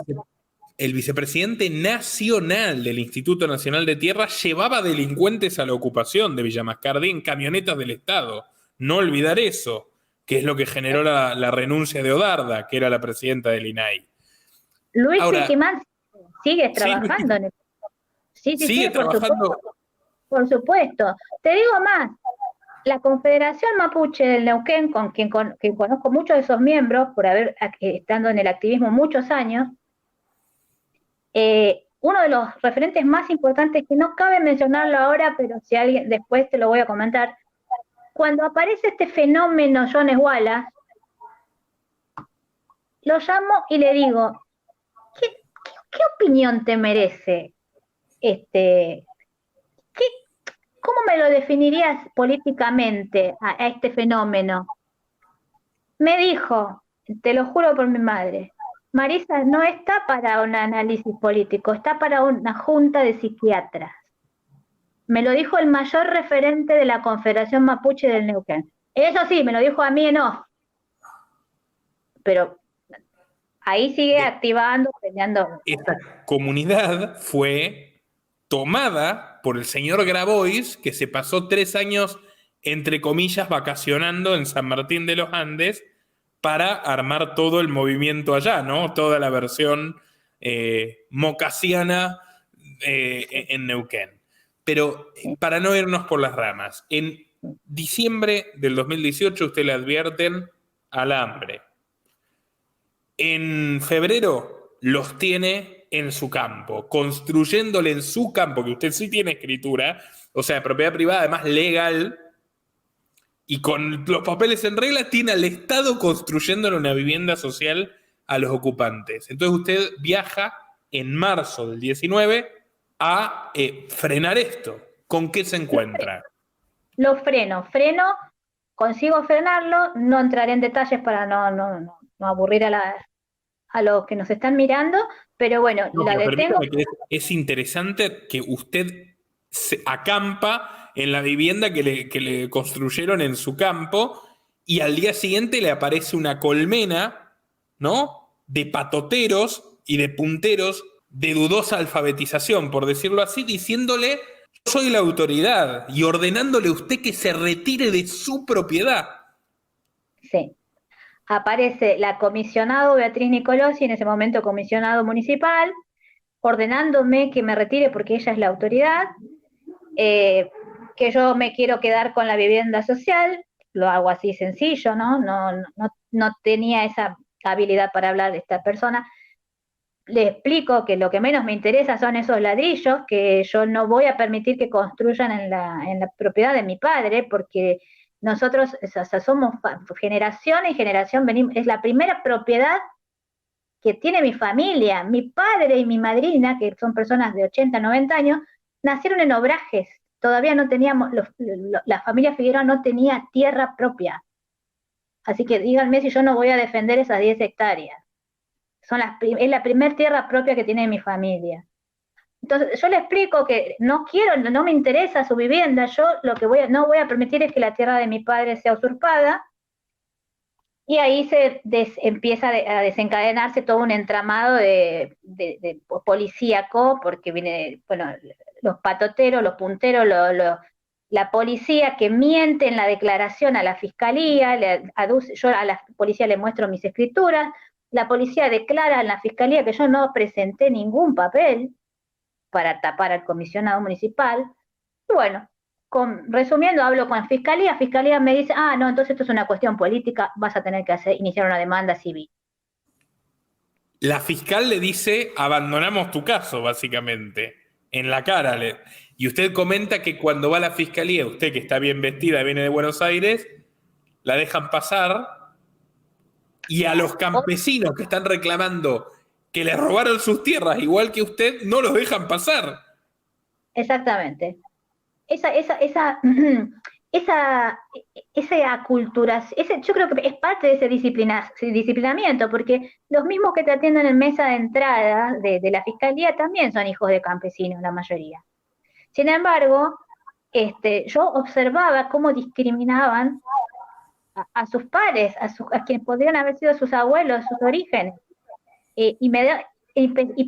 el vicepresidente nacional del Instituto Nacional de Tierra llevaba delincuentes a la ocupación de Villa Mascardi en camionetas del Estado. No olvidar eso, que es lo que generó la renuncia de Odarda, que era la presidenta del INAI. Luis Ahora, Tucumán sigue sí, trabajando en el... Sí, sigue trabajando. por supuesto. Te digo más, la Confederación Mapuche del Neuquén, con quien conozco muchos de esos miembros, por haber estando en el activismo muchos años, uno de los referentes más importantes, que no cabe mencionarlo ahora, pero si alguien después te lo voy a comentar, cuando aparece este fenómeno Jones Wallace, lo llamo y le digo, ¿qué opinión te merece? ¿Cómo me lo definirías políticamente a este fenómeno? Me dijo, te lo juro por mi madre, Marisa, no está para un análisis político, está para una junta de psiquiatras. Me lo dijo el mayor referente de la Confederación Mapuche del Neuquén. Eso sí, me lo dijo a mí en off. Pero ahí sigue activando, peleando. Esta comunidad fue tomada por el señor Grabois, que se pasó 3 años, entre comillas, vacacionando en San Martín de los Andes para armar todo el movimiento allá, ¿no? Toda la versión mocasiana en Neuquén. Pero para no irnos por las ramas, en diciembre del 2018 usted le advierten alambre. En febrero los tiene en su campo, construyéndole en su campo, que usted sí tiene escritura, o sea, propiedad privada, además legal, y con los papeles en regla, tiene al Estado construyéndole una vivienda social a los ocupantes. Entonces usted viaja en marzo del 19 a frenar esto. ¿Con qué se encuentra? Lo freno, consigo frenarlo, no entraré en detalles para no aburrir a los que nos están mirando, pero bueno, No, la pero detengo. permítame que es interesante que usted se acampa en la vivienda que le construyeron en su campo y al día siguiente le aparece una colmena, ¿no? De patoteros y de punteros de dudosa alfabetización, por decirlo así, diciéndole: yo soy la autoridad, y ordenándole a usted que se retire de su propiedad. Sí. Aparece la comisionado Beatriz Nicolosi, en ese momento comisionado municipal, ordenándome que me retire porque ella es la autoridad, que yo me quiero quedar con la vivienda social. Lo hago así sencillo, ¿no? No tenía esa habilidad para hablar de esta persona. Le explico que lo que menos me interesa son esos ladrillos, que yo no voy a permitir que construyan en la propiedad de mi padre, porque nosotros, o sea, somos generación y generación, es la primera propiedad que tiene mi familia. Mi padre y mi madrina, que son personas de 80, 90 años, nacieron en Obrajes. Todavía no teníamos, la familia Figueroa no tenía tierra propia. Así que díganme si yo no voy a defender esas 10 hectáreas. Es la primer tierra propia que tiene mi familia. Entonces yo le explico que no me interesa su vivienda, yo lo que no voy a permitir es que la tierra de mi padre sea usurpada, y ahí empieza a desencadenarse todo un entramado de policíaco, porque viene, bueno, los patoteros, los punteros, la policía que miente en la declaración a la fiscalía, yo a la policía le muestro mis escrituras, la policía declara en la fiscalía que yo no presenté ningún papel para tapar al comisionado municipal. Y bueno, resumiendo, hablo con la fiscalía me dice, no, entonces esto es una cuestión política, vas a tener que iniciar una demanda civil. La fiscal le dice: abandonamos tu caso, básicamente, en la cara. Y usted comenta que cuando va a la fiscalía, usted que está bien vestida, viene de Buenos Aires, la dejan pasar, y a los campesinos que están reclamando que le robaron sus tierras, igual que usted, no los dejan pasar. Exactamente. Esa esa aculturación, yo creo que es parte de ese disciplinamiento, porque los mismos que te atienden en mesa de entrada de la fiscalía también son hijos de campesinos, la mayoría. Sin embargo, yo observaba cómo discriminaban a sus pares, a quienes podrían haber sido sus abuelos, sus orígenes, y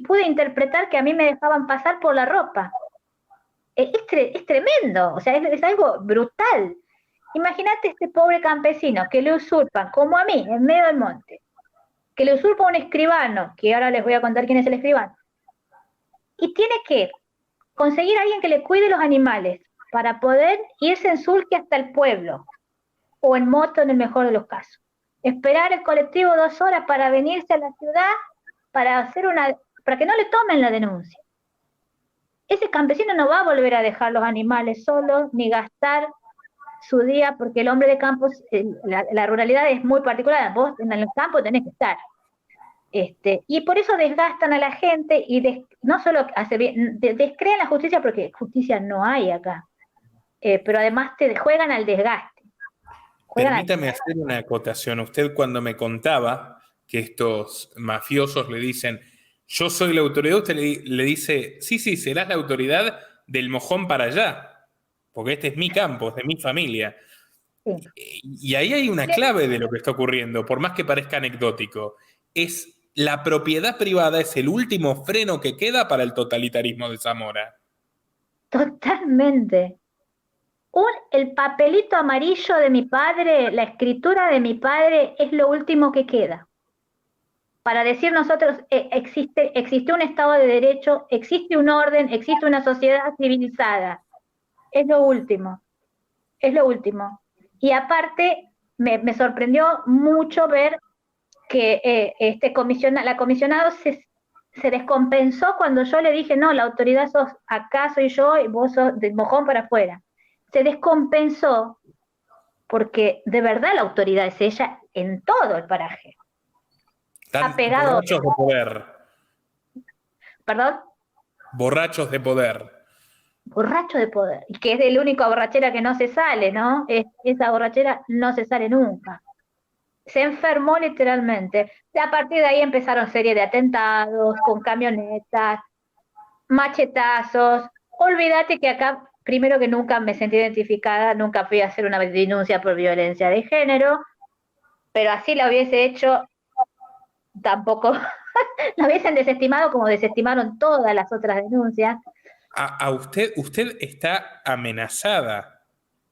pude interpretar que a mí me dejaban pasar por la ropa. Es tremendo, o sea, es algo brutal. Imagínate este pobre campesino que le usurpan, como a mí, en medio del monte, que le usurpa un escribano, que ahora les voy a contar quién es el escribano, y tiene que conseguir a alguien que le cuide los animales para poder irse en sulky hasta el pueblo, o en moto en el mejor de los casos. Esperar el colectivo 2 horas para venirse a la ciudad para que no le tomen la denuncia. Ese campesino no va a volver a dejar los animales solos, ni gastar su día, porque el hombre de campo, la ruralidad es muy particular, vos en el campo tenés que estar. Y por eso desgastan a la gente y no solo descrean la justicia, porque justicia no hay acá, pero además te juegan al desgaste. Permítame hacer una acotación. Usted cuando me contaba que estos mafiosos le dicen, yo soy la autoridad, usted le dice, sí, serás la autoridad del mojón para allá, porque este es mi campo, es de mi familia. Sí. Y ahí hay una clave de lo que está ocurriendo, por más que parezca anecdótico. La propiedad privada es el último freno que queda para el totalitarismo de Zamora. Totalmente. El papelito amarillo de mi padre, la escritura de mi padre es lo último que queda. Para decir nosotros, existe un Estado de Derecho, existe un orden, existe una sociedad civilizada. Es lo último. Y aparte, me sorprendió mucho ver que la comisionado se descompensó cuando yo le dije, no, la autoridad acá soy yo y vos sos del mojón para afuera. Se descompensó porque de verdad la autoridad es ella en todo el paraje. Están borrachos de poder. ¿Perdón? Borrachos de poder. Borracho de poder. Y que es la única borrachera que no se sale, ¿no? Esa borrachera no se sale nunca. Se enfermó literalmente. Y a partir de ahí empezaron serie de atentados con camionetas, machetazos. Olvídate que acá, primero que nunca me sentí identificada, nunca fui a hacer una denuncia por violencia de género, pero así la hubiese hecho, tampoco la hubiesen desestimado como desestimaron todas las otras denuncias. A usted está amenazada.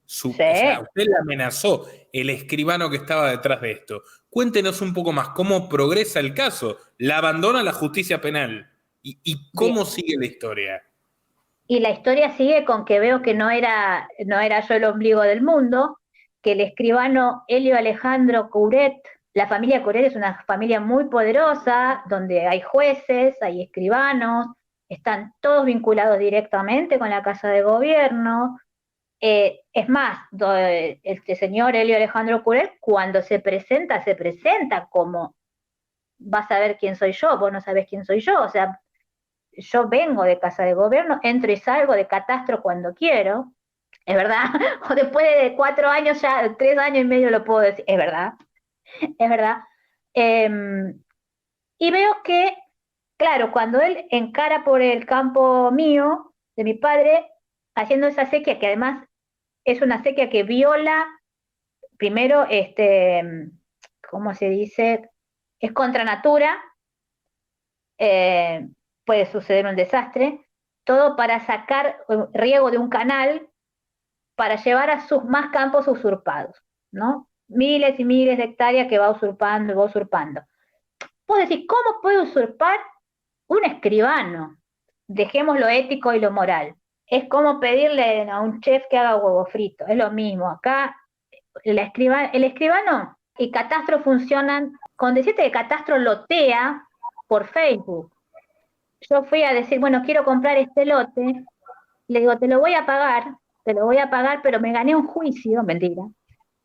Sí. O sea, usted le amenazó el escribano que estaba detrás de esto. Cuéntenos un poco más cómo progresa el caso. ¿La abandona la justicia penal? ¿Y cómo sigue la historia? Y la historia sigue con que veo que no era yo el ombligo del mundo, que el escribano Elio Alejandro Couret, la familia Couret es una familia muy poderosa, donde hay jueces, hay escribanos, están todos vinculados directamente con la Casa de Gobierno. Es más, este señor Elio Alejandro Couret, cuando se presenta como, vas a ver quién soy yo, vos no sabés quién soy yo, o sea, yo vengo de Casa de Gobierno, entro y salgo de catastro cuando quiero, es verdad, o después de 4 años ya, 3 años y medio lo puedo decir, es verdad. Y veo que, claro, cuando él encara por el campo mío, de mi padre, haciendo esa sequía, que además es una sequía que viola, primero, ¿cómo se dice? Es contra natura, puede suceder un desastre, todo para sacar riego de un canal para llevar a sus más campos usurpados, ¿no? Miles y miles de hectáreas que va usurpando y va usurpando. Vos decís, ¿cómo puede usurpar un escribano? Dejemos lo ético y lo moral. Es como pedirle a un chef que haga huevo frito, es lo mismo. Acá el escribano y catastro funcionan, con decirte que catastro lotea por Facebook. Yo fui a decir, bueno, quiero comprar este lote, le digo, te lo voy a pagar, pero me gané un juicio, mentira,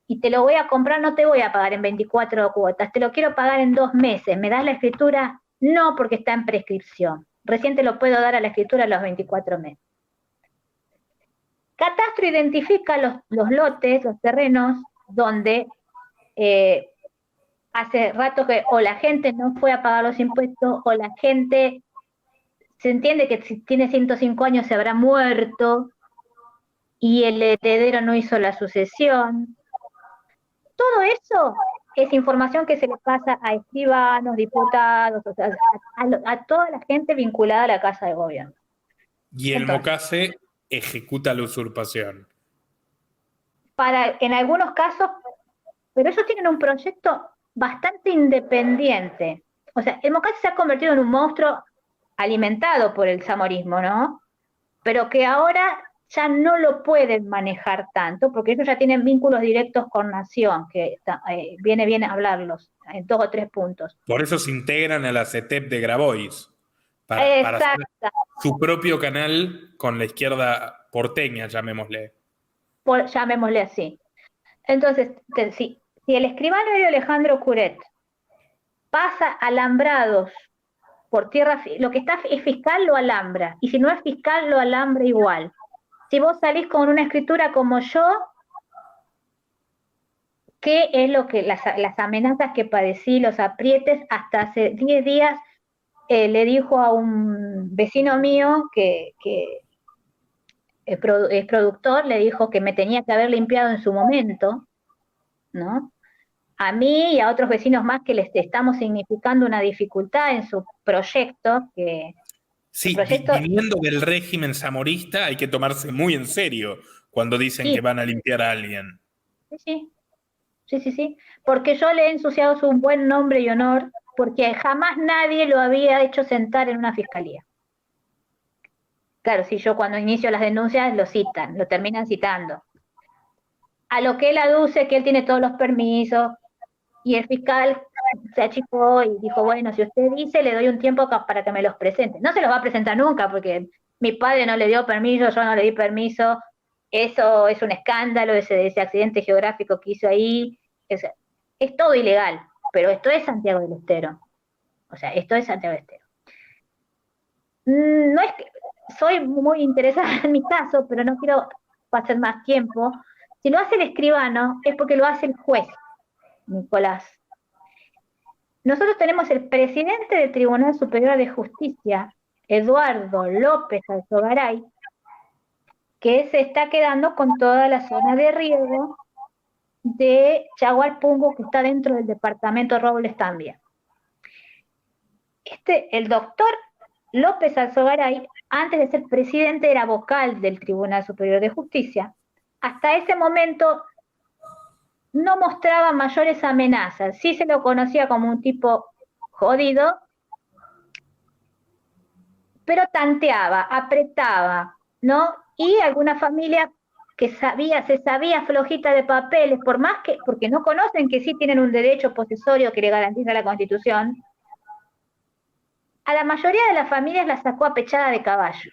y te lo voy a comprar, no te voy a pagar en 24 cuotas, te lo quiero pagar en 2 meses, ¿me das la escritura? No, porque está en prescripción, recién te lo puedo dar a la escritura a los 24 meses. Catastro identifica los lotes, los terrenos, donde hace rato que o la gente no fue a pagar los impuestos, o la gente se entiende que si tiene 105 años se habrá muerto, y el heredero no hizo la sucesión. Todo eso es información que se le pasa a escribanos, diputados, o sea, a toda la gente vinculada a la Casa de Gobierno. Y el Mocase ejecuta la usurpación. En algunos casos, pero ellos tienen un proyecto bastante independiente. O sea, el Mocase se ha convertido en un monstruo alimentado por el zamorismo, ¿no? Pero que ahora ya no lo pueden manejar tanto, porque ellos ya tienen vínculos directos con Nación, que viene bien a hablarlos en 2 o 3 puntos. Por eso se integran a la CETEP de Grabois, para hacer su propio canal con la izquierda porteña, llamémosle. Llamémosle así. Entonces, si el escribano de Alejandro Curet pasa alambrados por tierra, lo que está es fiscal lo alambra, y si no es fiscal lo alambra igual. Si vos salís con una escritura como yo, ¿qué es lo que las amenazas que padecí, los aprietes? Hasta hace 10 días le dijo a un vecino mío que es productor, le dijo que me tenía que haber limpiado en su momento, ¿no? A mí y a otros vecinos más que les estamos significando una dificultad en su proyecto. Sí, viniendo del régimen zamorista hay que tomarse muy en serio cuando dicen que van a limpiar a alguien. Sí, porque yo le he ensuciado su buen nombre y honor, porque jamás nadie lo había hecho sentar en una fiscalía. Claro, si yo cuando inicio las denuncias lo terminan citando. A lo que él aduce que él tiene todos los permisos, y el fiscal se achicó y dijo, bueno, si usted dice, le doy un tiempo para que me los presente. No se los va a presentar nunca, porque mi padre no le dio permiso, yo no le di permiso, eso es un escándalo, ese accidente geográfico que hizo ahí, es todo ilegal, pero esto es Santiago del Estero. O sea, esto es Santiago del Estero. No es que soy muy interesada en mi caso, pero no quiero pasar más tiempo. Si lo hace el escribano, es porque lo hace el juez, Nicolás. Nosotros tenemos el presidente del Tribunal Superior de Justicia, Eduardo López Alzogaray, que se está quedando con toda la zona de riego de Chagualpungo, que está dentro del departamento Robles también. El doctor López Alzogaray, antes de ser presidente, era vocal del Tribunal Superior de Justicia. Hasta ese momento no mostraba mayores amenazas, sí se lo conocía como un tipo jodido, pero tanteaba, apretaba, ¿no? Y alguna familia que se sabía flojita de papeles, porque no conocen que sí tienen un derecho posesorio que le garantiza la Constitución, a la mayoría de las familias la sacó a pechada de caballo.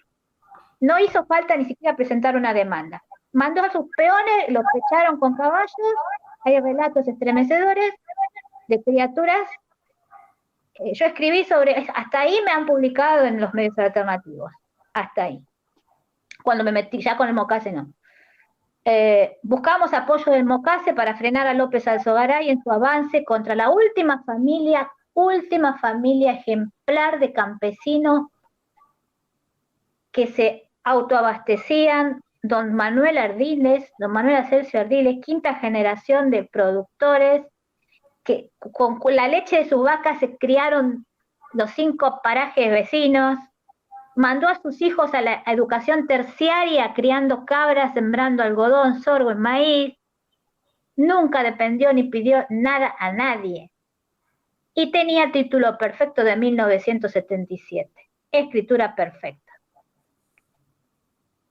No hizo falta ni siquiera presentar una demanda. Mandó a sus peones, los pecharon con caballos. Hay relatos estremecedores de criaturas. Yo escribí hasta ahí me han publicado en los medios alternativos. Hasta ahí. Cuando me metí, ya con el Mocase no. Buscamos apoyo del Mocase para frenar a López Alzogaray en su avance contra la última familia ejemplar de campesinos que se autoabastecían. Don Manuel Acelcio Ardiles, quinta generación de productores que con la leche de sus vacas se criaron los 5 parajes vecinos, mandó a sus hijos a la educación terciaria criando cabras, sembrando algodón, sorgo y maíz, nunca dependió ni pidió nada a nadie, y tenía título perfecto de 1977, escritura perfecta.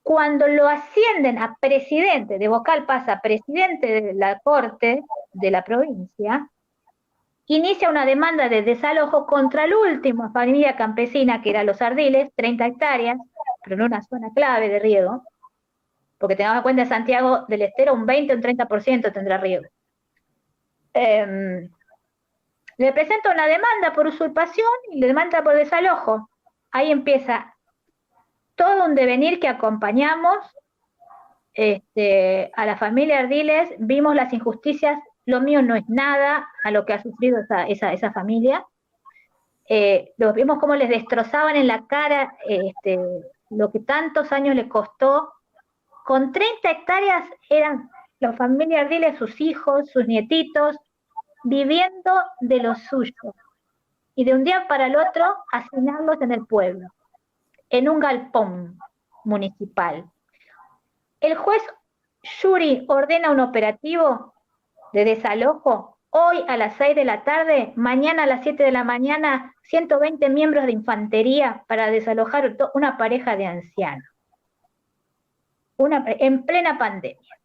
Cuando lo ascienden a presidente, de vocal pasa a presidente de la Corte de la provincia, inicia una demanda de desalojo contra la última familia campesina, que era los Ardiles, 30 hectáreas, pero en una zona clave de riego, porque tengamos en cuenta Santiago del Estero, un 20 o un 30% tendrá riego. Le presenta una demanda por usurpación y le demanda por desalojo. Ahí empieza todo un devenir que acompañamos a la familia Ardiles, vimos las injusticias, lo mío no es nada a lo que ha sufrido esa familia. Los vimos cómo les destrozaban en la cara lo que tantos años les costó. Con 30 hectáreas eran la familia Ardiles, sus hijos, sus nietitos, viviendo de lo suyo. Y de un día para el otro, asignarlos en el pueblo, en un galpón municipal. El juez Yuri ordena un operativo de desalojo hoy a las 6 de la tarde, mañana a las 7 de la mañana, 120 miembros de infantería para desalojar una pareja de ancianos. En plena pandemia.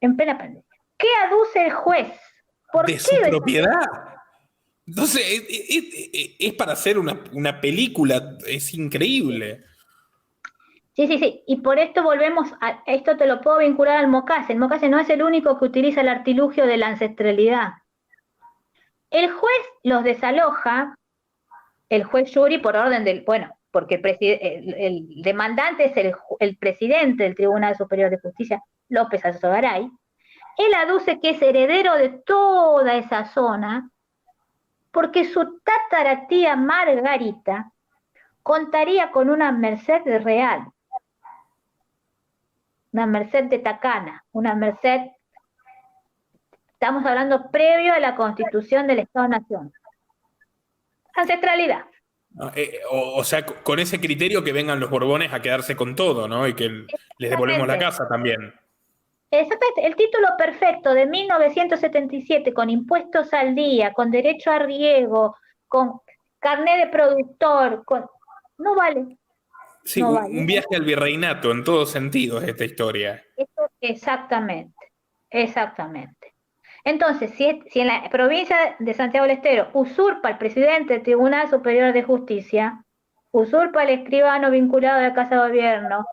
En plena pandemia. ¿Qué aduce el juez? ¿Por de qué su propiedad? Entonces, es para hacer una película, es increíble. Sí. Y por esto volvemos esto te lo puedo vincular al Mocase. El Mocase no es el único que utiliza el artilugio de la ancestralidad. El juez los desaloja, el juez Yuri por orden porque el demandante es el presidente del Tribunal Superior de Justicia, López Alzogaray. Él aduce que es heredero de toda esa zona porque su tataratía Margarita contaría con una merced real, una merced de Tacana, una merced, estamos hablando previo a la constitución del Estado-Nación. Ancestralidad. O sea, con ese criterio que vengan los Borbones a quedarse con todo, ¿no? Y que les devolvemos la casa también. Exactamente, el título perfecto de 1977, con impuestos al día, con derecho a riego, con carné de productor, no vale. Sí, no vale. Un viaje al virreinato en todos sentidos esta historia. Exactamente. Entonces, si en la provincia de Santiago del Estero usurpa el presidente del Tribunal Superior de Justicia, usurpa el escribano vinculado a la Casa de Gobierno,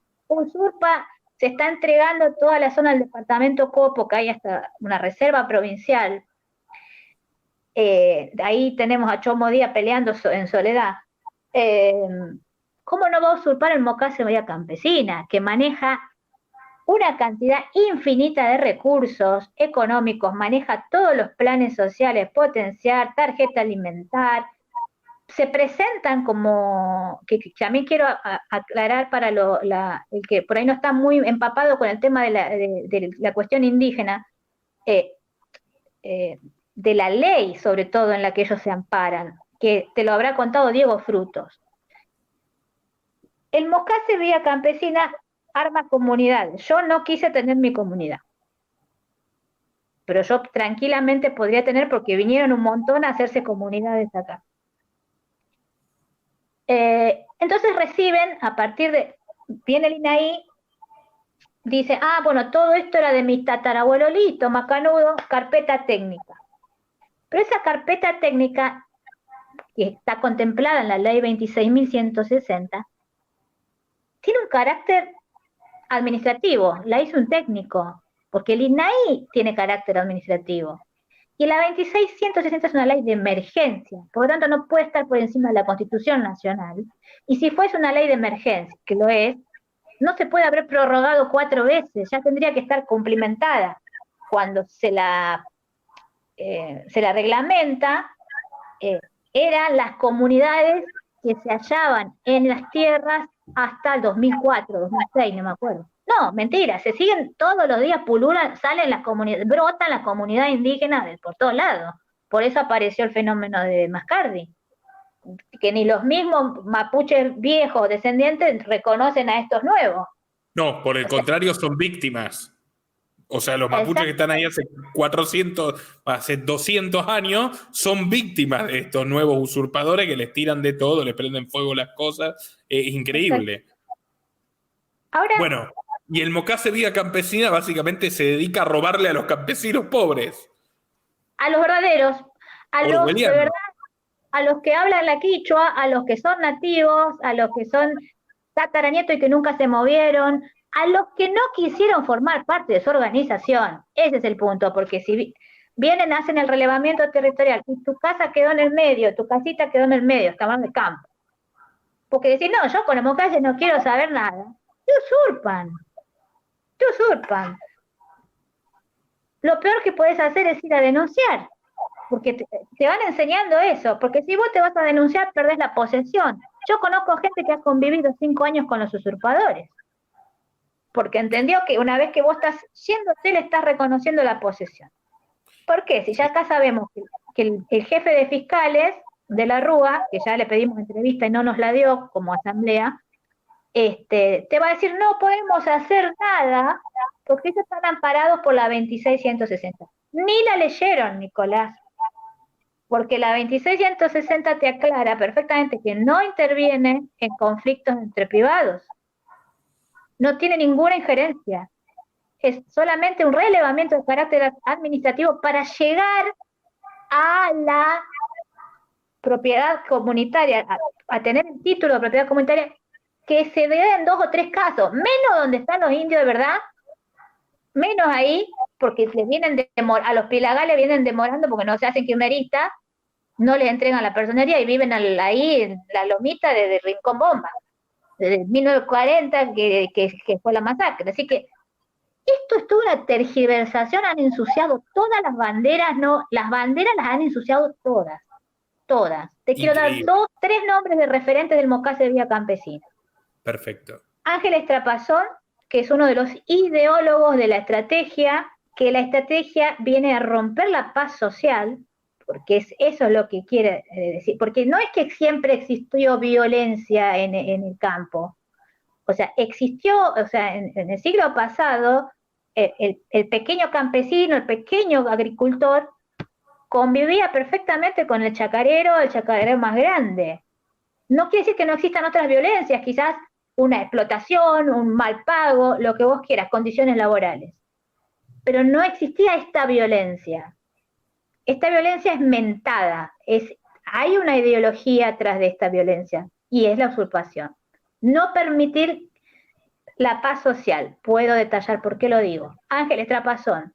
se está entregando toda la zona del departamento Copo, que hay hasta una reserva provincial. Ahí tenemos a Chomo Díaz peleando en soledad. ¿Cómo no va a usurpar el Mocase Vía Campesina, que maneja una cantidad infinita de recursos económicos, maneja todos los planes sociales, potenciar, tarjeta alimentar? Se presentan como, que también quiero aclarar para el que por ahí no está muy empapado con el tema de la cuestión indígena, de la ley sobre todo en la que ellos se amparan, que te lo habrá contado Diego Frutos. El Mocase Vía Campesina arma comunidades. Yo no quise tener mi comunidad, pero yo tranquilamente podría tener, porque vinieron un montón a hacerse comunidades acá. Entonces reciben, viene el INAI, dice, bueno, todo esto era de mi tatarabuelo Lito, macanudo, carpeta técnica. Pero esa carpeta técnica, que está contemplada en la ley 26.160, tiene un carácter administrativo, la hizo un técnico, porque el INAI tiene carácter administrativo. Y la 26.160 es una ley de emergencia, por lo tanto no puede estar por encima de la Constitución Nacional. Y si fuese una ley de emergencia, que lo es, no se puede haber prorrogado 4 veces, ya tendría que estar cumplimentada. Cuando se la reglamenta, eran las comunidades que se hallaban en las tierras hasta el 2004, 2006, no me acuerdo. No, mentira, se siguen todos los días, pululan, salen las comunidades, brotan las comunidades indígenas por todos lados. Por eso apareció el fenómeno de Mascardi, que ni los mismos mapuches viejos descendientes reconocen a estos nuevos. No, por el contrario, son víctimas. O sea, los mapuches que están ahí hace 200 años, son víctimas de estos nuevos usurpadores que les tiran de todo, les prenden fuego las cosas. Es increíble. Ahora, bueno, y el Mocase Vía Campesina básicamente se dedica a robarle a los campesinos pobres. A los verdaderos, a los de verdad, a los que hablan la quichua, a los que son nativos, a los que son tataranietos y que nunca se movieron, a los que no quisieron formar parte de su organización. Ese es el punto, porque si vienen, hacen el relevamiento territorial y tu casa quedó en el medio, tu casita quedó en el medio, está mal de campo. Porque decir, no, yo con el Mocase no quiero saber nada. Te usurpan. te usurpan. Lo peor que puedes hacer es ir a denunciar, porque te van enseñando eso, porque si vos te vas a denunciar, perdés la posesión. Yo conozco gente que ha convivido 5 años con los usurpadores, porque entendió que una vez que vos estás yéndote, le estás reconociendo la posesión. ¿Por qué? Si ya acá sabemos que el jefe de fiscales de la Rúa, que ya le pedimos entrevista y no nos la dio como asamblea, te va a decir, no podemos hacer nada, porque ellos están amparados por la 26.160. Ni la leyeron, Nicolás, porque la 26.160 te aclara perfectamente que no interviene en conflictos entre privados. No tiene ninguna injerencia. Es solamente un relevamiento de carácter administrativo para llegar a la propiedad comunitaria, a tener el título de propiedad comunitaria, que se ve en 2 o 3 casos, menos donde están los indios de verdad, menos ahí, porque les vienen a los pilagales vienen demorando porque no se hacen kirchneristas, no les entregan la personería y viven ahí en la lomita de Rincón Bomba, desde 1940 que fue la masacre. Así que esto es toda una tergiversación, han ensuciado todas las banderas, no, las banderas las han ensuciado todas. Te quiero dar 2, 3 nombres de referentes del Mocase de Vía Campesina. Perfecto. Ángel Estrapazón, que es uno de los ideólogos de la estrategia, que la estrategia viene a romper la paz social, porque eso es lo que quiere decir, porque no es que siempre existió violencia en el campo, o sea, existió, o sea, en el siglo pasado, el pequeño campesino, el pequeño agricultor, convivía perfectamente con el chacarero más grande. No quiere decir que no existan otras violencias, quizás una explotación, un mal pago, lo que vos quieras, condiciones laborales. Pero no existía esta violencia. Esta violencia es mentada, hay una ideología atrás de esta violencia, y es la usurpación. No permitir la paz social. Puedo detallar por qué lo digo. Ángel Estrapazón,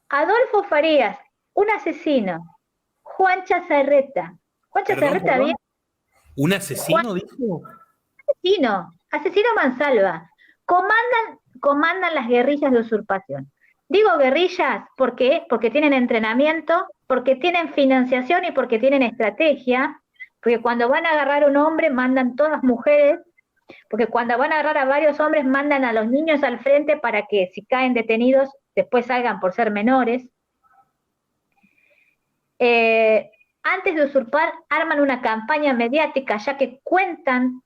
Adolfo Farías, un asesino. Juan Chazarreta. Juan Chazarreta bien. ¿Un asesino, dijo? Asesino mansalva. Comandan las guerrillas de usurpación. Digo guerrillas, ¿por qué? Porque tienen entrenamiento, porque tienen financiación y porque tienen estrategia, porque cuando van a agarrar a un hombre mandan todas mujeres, porque cuando van a agarrar a varios hombres mandan a los niños al frente para que si caen detenidos después salgan por ser menores. Antes de usurpar arman una campaña mediática, ya que cuentan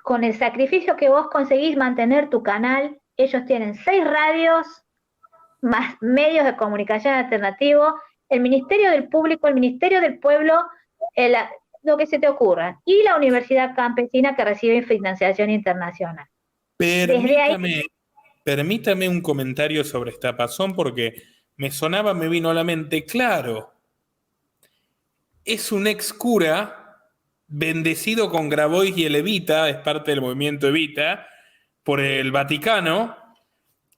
con el sacrificio que vos conseguís mantener tu canal. Ellos tienen 6 radios, más medios de comunicación alternativos, el Ministerio del Público, el Ministerio del Pueblo, lo que se te ocurra, y la Universidad Campesina que recibe financiación internacional. Permítame un comentario sobre Estrapazón porque me vino a la mente, claro, es un ex cura bendecido con Grabois y el Evita, es parte del movimiento Evita, por el Vaticano,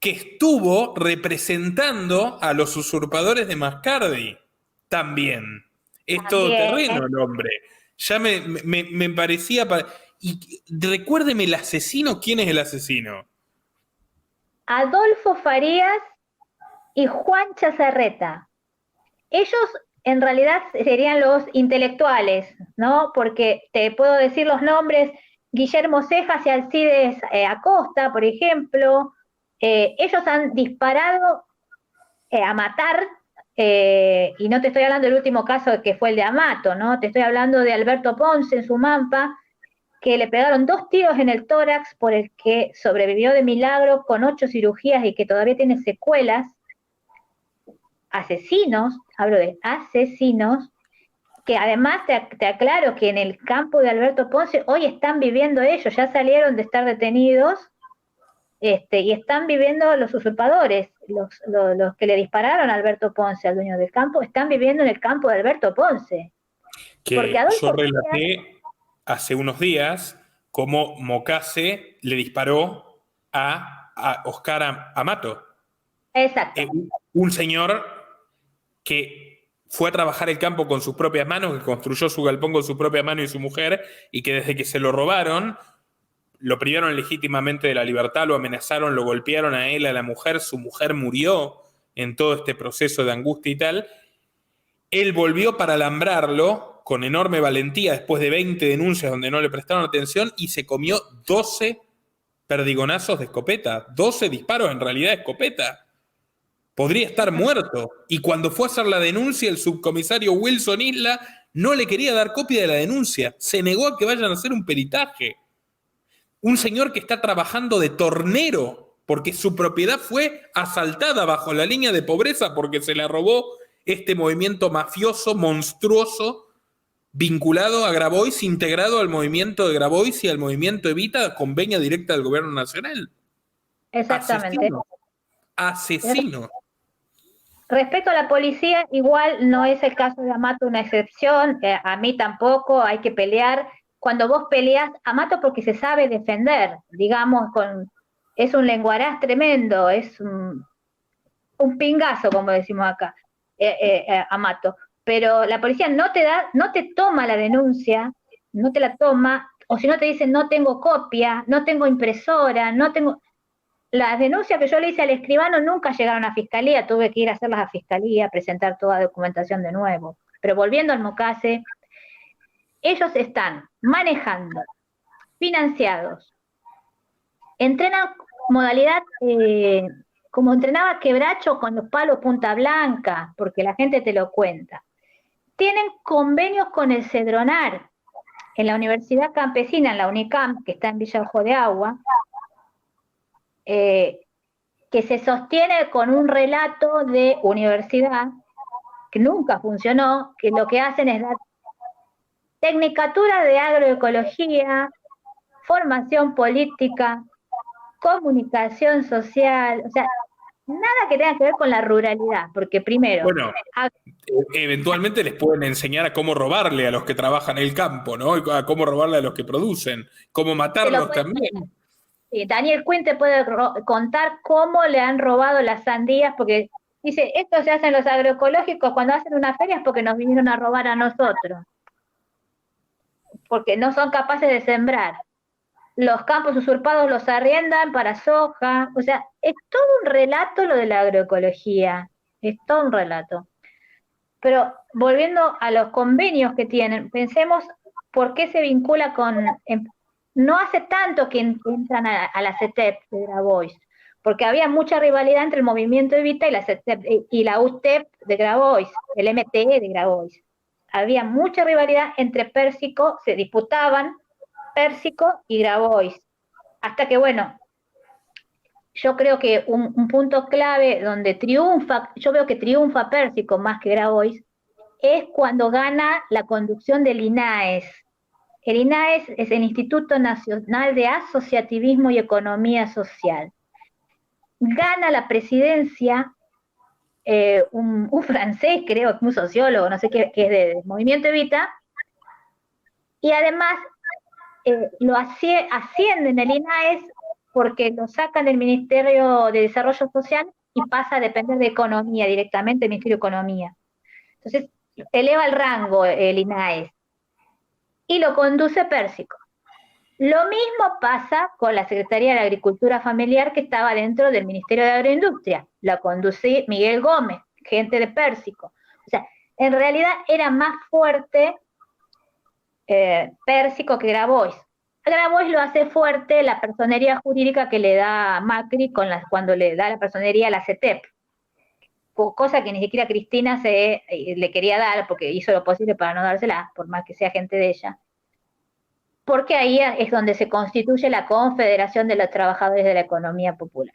que estuvo representando a los usurpadores de Mascardi también. Es todoterreno el hombre. Ya me parecía... Y recuérdeme el asesino, ¿quién es el asesino? Adolfo Farías y Juan Chazarreta. Ellos en realidad serían los intelectuales, ¿no? Porque te puedo decir los nombres, Guillermo Cejas y Alcides Acosta, por ejemplo. Ellos han disparado a matar, y no te estoy hablando del último caso que fue el de Amato, ¿no? Te estoy hablando de Alberto Ponce en Sumampa, que le pegaron 2 tiros en el tórax por el que sobrevivió de milagro con 8 cirugías y que todavía tiene secuelas. Asesinos, hablo de asesinos, que además te aclaro que en el campo de Alberto Ponce hoy están viviendo ellos, ya salieron de estar detenidos, y están viviendo los usurpadores, los que le dispararon a Alberto Ponce, al dueño del campo, están viviendo en el campo de Alberto Ponce. Que yo relaté hace unos días cómo Mocase le disparó a Oscar Amato. Exacto. Un señor que fue a trabajar el campo con sus propias manos, que construyó su galpón con su propia mano y su mujer, y que desde que se lo robaron, lo privaron legítimamente de la libertad, lo amenazaron, lo golpearon a él, a la mujer, su mujer murió en todo este proceso de angustia y tal. Él volvió para alambrarlo con enorme valentía después de 20 denuncias donde no le prestaron atención y se comió 12 perdigonazos de escopeta, 12 disparos en realidad de escopeta. Podría estar muerto. Y cuando fue a hacer la denuncia, el subcomisario Wilson Isla no le quería dar copia de la denuncia. Se negó a que vayan a hacer un peritaje. Un señor que está trabajando de tornero porque su propiedad fue asaltada bajo la línea de pobreza porque se la robó este movimiento mafioso, monstruoso, vinculado a Grabois, integrado al movimiento de Grabois y al movimiento Evita, con venia directa del gobierno nacional. Exactamente. Asesino. Respecto a la policía, igual no es el caso de Amato una excepción, a mí tampoco, hay que pelear. Cuando vos peleás, Amato porque se sabe defender, digamos, es un lenguaraz tremendo, es un pingazo, como decimos acá, Amato. Pero la policía no te toma la denuncia, no te la toma, o si no te dicen no tengo copia, no tengo impresora, no tengo... Las denuncias que yo le hice al escribano nunca llegaron a fiscalía, tuve que ir a hacerlas a fiscalía, presentar toda documentación de nuevo. Pero volviendo al Mocase, ellos están manejando, financiados, entrenan modalidad como entrenaba Quebracho con los palos Punta Blanca, porque la gente te lo cuenta. Tienen convenios con el Cedronar, en la Universidad Campesina, en la UNICAM, que está en Villa Ojo de Agua, que se sostiene con un relato de universidad que nunca funcionó, que lo que hacen es dar tecnicatura de agroecología, formación política, comunicación social, o sea, nada que tenga que ver con la ruralidad, porque primero... Bueno, eventualmente les pueden enseñar a cómo robarle a los que trabajan el campo, ¿no? A cómo robarle a los que producen, cómo matarlos también. Sí, Daniel Quinn te puede contar cómo le han robado las sandías, porque dice, esto se hace en los agroecológicos, cuando hacen una feria es porque nos vinieron a robar a nosotros, porque no son capaces de sembrar. Los campos usurpados los arriendan para soja, o sea, es todo un relato lo de la agroecología, es todo un relato. Pero volviendo a los convenios que tienen, pensemos por qué se vincula con... No hace tanto que entran a la CETEP de Grabois, porque había mucha rivalidad entre el movimiento Evita y la CETEP, y la UTEP de Grabois, el MTE de Grabois. Había mucha rivalidad entre Pérsico, se disputaban Pérsico y Grabois. Hasta que, bueno, yo creo que un punto clave donde triunfa, yo veo que triunfa Pérsico más que Grabois, es cuando gana la conducción del INAES. El INAES es el Instituto Nacional de Asociativismo y Economía Social. Gana la presidencia un francés, creo, un sociólogo, no sé qué, que es de Movimiento Evita, y además lo asciende en el INAES porque lo sacan del Ministerio de Desarrollo Social y pasa a depender de Economía directamente, del Ministerio de Economía. Entonces, eleva el rango el INAES y lo conduce Pérsico. Lo mismo pasa con la Secretaría de Agricultura Familiar que estaba dentro del Ministerio de Agroindustria. La conduce Miguel Gómez, gente de Pérsico. O sea, en realidad era más fuerte Pérsico que Grabois. Grabois lo hace fuerte la personería jurídica que le da Macri cuando le da la personería a la CETEP. Cosa que ni siquiera Cristina le quería dar porque hizo lo posible para no dársela, por más que sea gente de ella. Porque ahí es donde se constituye la Confederación de los Trabajadores de la Economía Popular.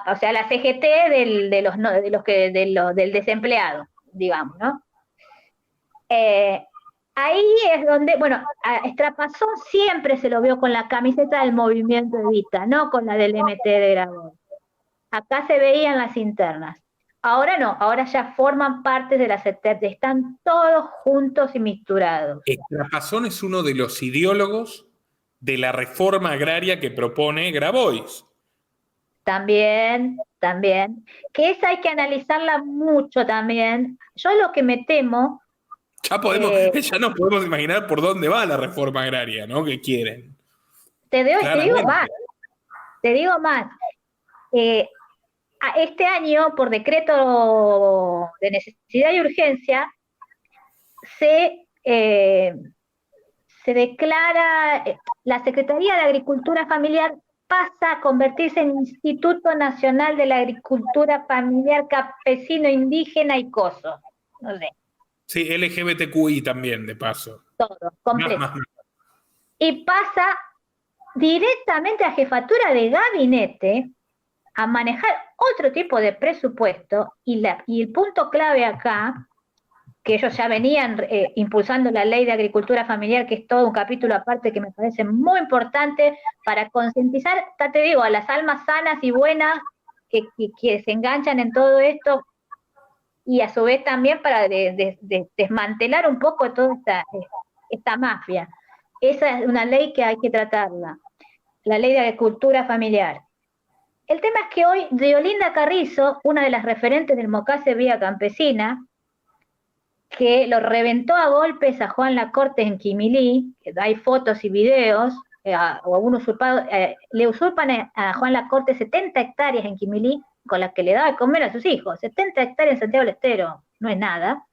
O sea, la CGT del desempleado, digamos, ¿no? Ahí es donde, bueno, a Estrapazón siempre se lo vio con la camiseta del Movimiento Evita, no con la del MT de Grabois. Acá se veían las internas. Ahora no, ahora ya forman parte de la CETEP, están todos juntos y mixturados. Estrapazón es uno de los ideólogos de la reforma agraria que propone Grabois. También, que esa hay que analizarla mucho también. Yo lo que me temo... Ya nos podemos imaginar por dónde va la reforma agraria, ¿no? Que quieren. Te digo Claramente. más, te digo más. Este año, por decreto de necesidad y urgencia, se declara, la Secretaría de Agricultura Familiar pasa a convertirse en Instituto Nacional de la Agricultura Familiar Campesino, Indígena y Coso. No sé, Sí, LGBTQI también, de paso. todo, completo. Más. Y pasa directamente a jefatura de gabinete a manejar otro tipo de presupuesto y el punto clave acá, que ellos ya venían impulsando la ley de agricultura familiar, que es todo un capítulo aparte que me parece muy importante para concientizar, ya te digo, a las almas sanas y buenas que se enganchan en todo esto y a su vez también para desmantelar un poco toda esta mafia. Esa es una ley que hay que tratarla, la ley de agricultura familiar. El tema es que hoy Deolinda Carrizo, una de las referentes del Mocase Vía Campesina, que lo reventó a golpes a Juan Lacorte en Quimilí, hay fotos y videos, le usurpan a Juan Lacorte 70 hectáreas en Quimilí, con las que le daba de comer a sus hijos, 70 hectáreas en Santiago del Estero, no es nada.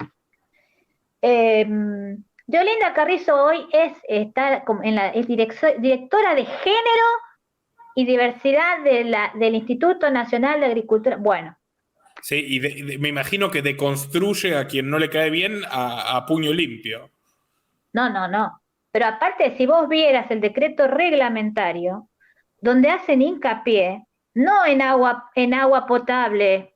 Deolinda Carrizo hoy está es directora de Género y Diversidad del Instituto Nacional de Agricultura. Bueno. Sí, y me imagino que deconstruye a quien no le cae bien a puño limpio. No. Pero aparte, si vos vieras el decreto reglamentario, donde hacen hincapié, no en agua potable,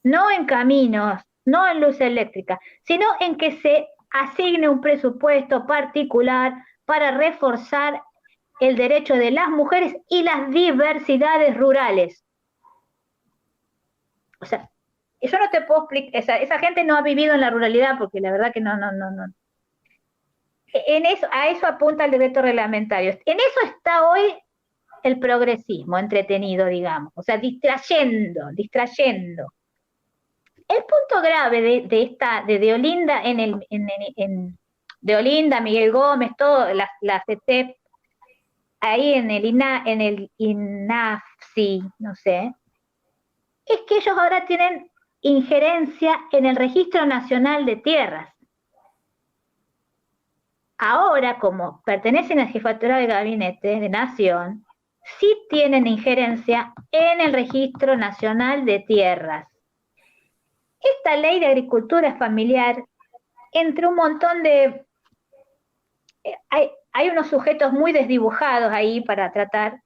no en caminos, no en luz eléctrica, sino en que se asigne un presupuesto particular para reforzar el derecho de las mujeres y las diversidades rurales. O sea, yo no te puedo explicar, esa gente no ha vivido en la ruralidad porque la verdad que no. A eso apunta el decreto reglamentario. En eso está hoy el progresismo entretenido, digamos, o sea, distrayendo. El punto grave de Deolinda Deolinda, Miguel Gómez, todo, la CETEP, ahí en el INAFSI, no sé, es que ellos ahora tienen injerencia en el Registro Nacional de Tierras. Ahora, como pertenecen a la Jefatura de Gabinete de Nación, sí tienen injerencia en el Registro Nacional de Tierras. Esta ley de agricultura familiar, entre un montón de... Hay unos sujetos muy desdibujados ahí para tratar,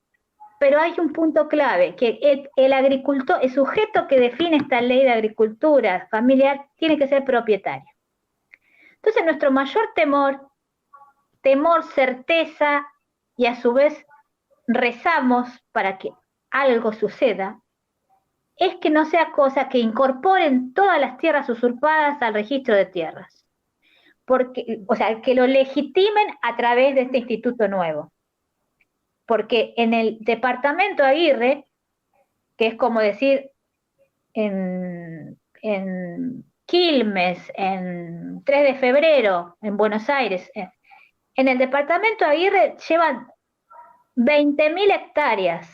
pero hay un punto clave, que el agricultor, el sujeto que define esta ley de agricultura familiar, tiene que ser propietario. Entonces, nuestro mayor temor, certeza, y a su vez rezamos para que algo suceda, es que no sea cosa que incorporen todas las tierras usurpadas al registro de tierras. O sea, que lo legitimen a través de este instituto nuevo. Porque en el departamento Aguirre, que es como decir en Quilmes, en 3 de febrero, en Buenos Aires, en el departamento Aguirre llevan 20.000 hectáreas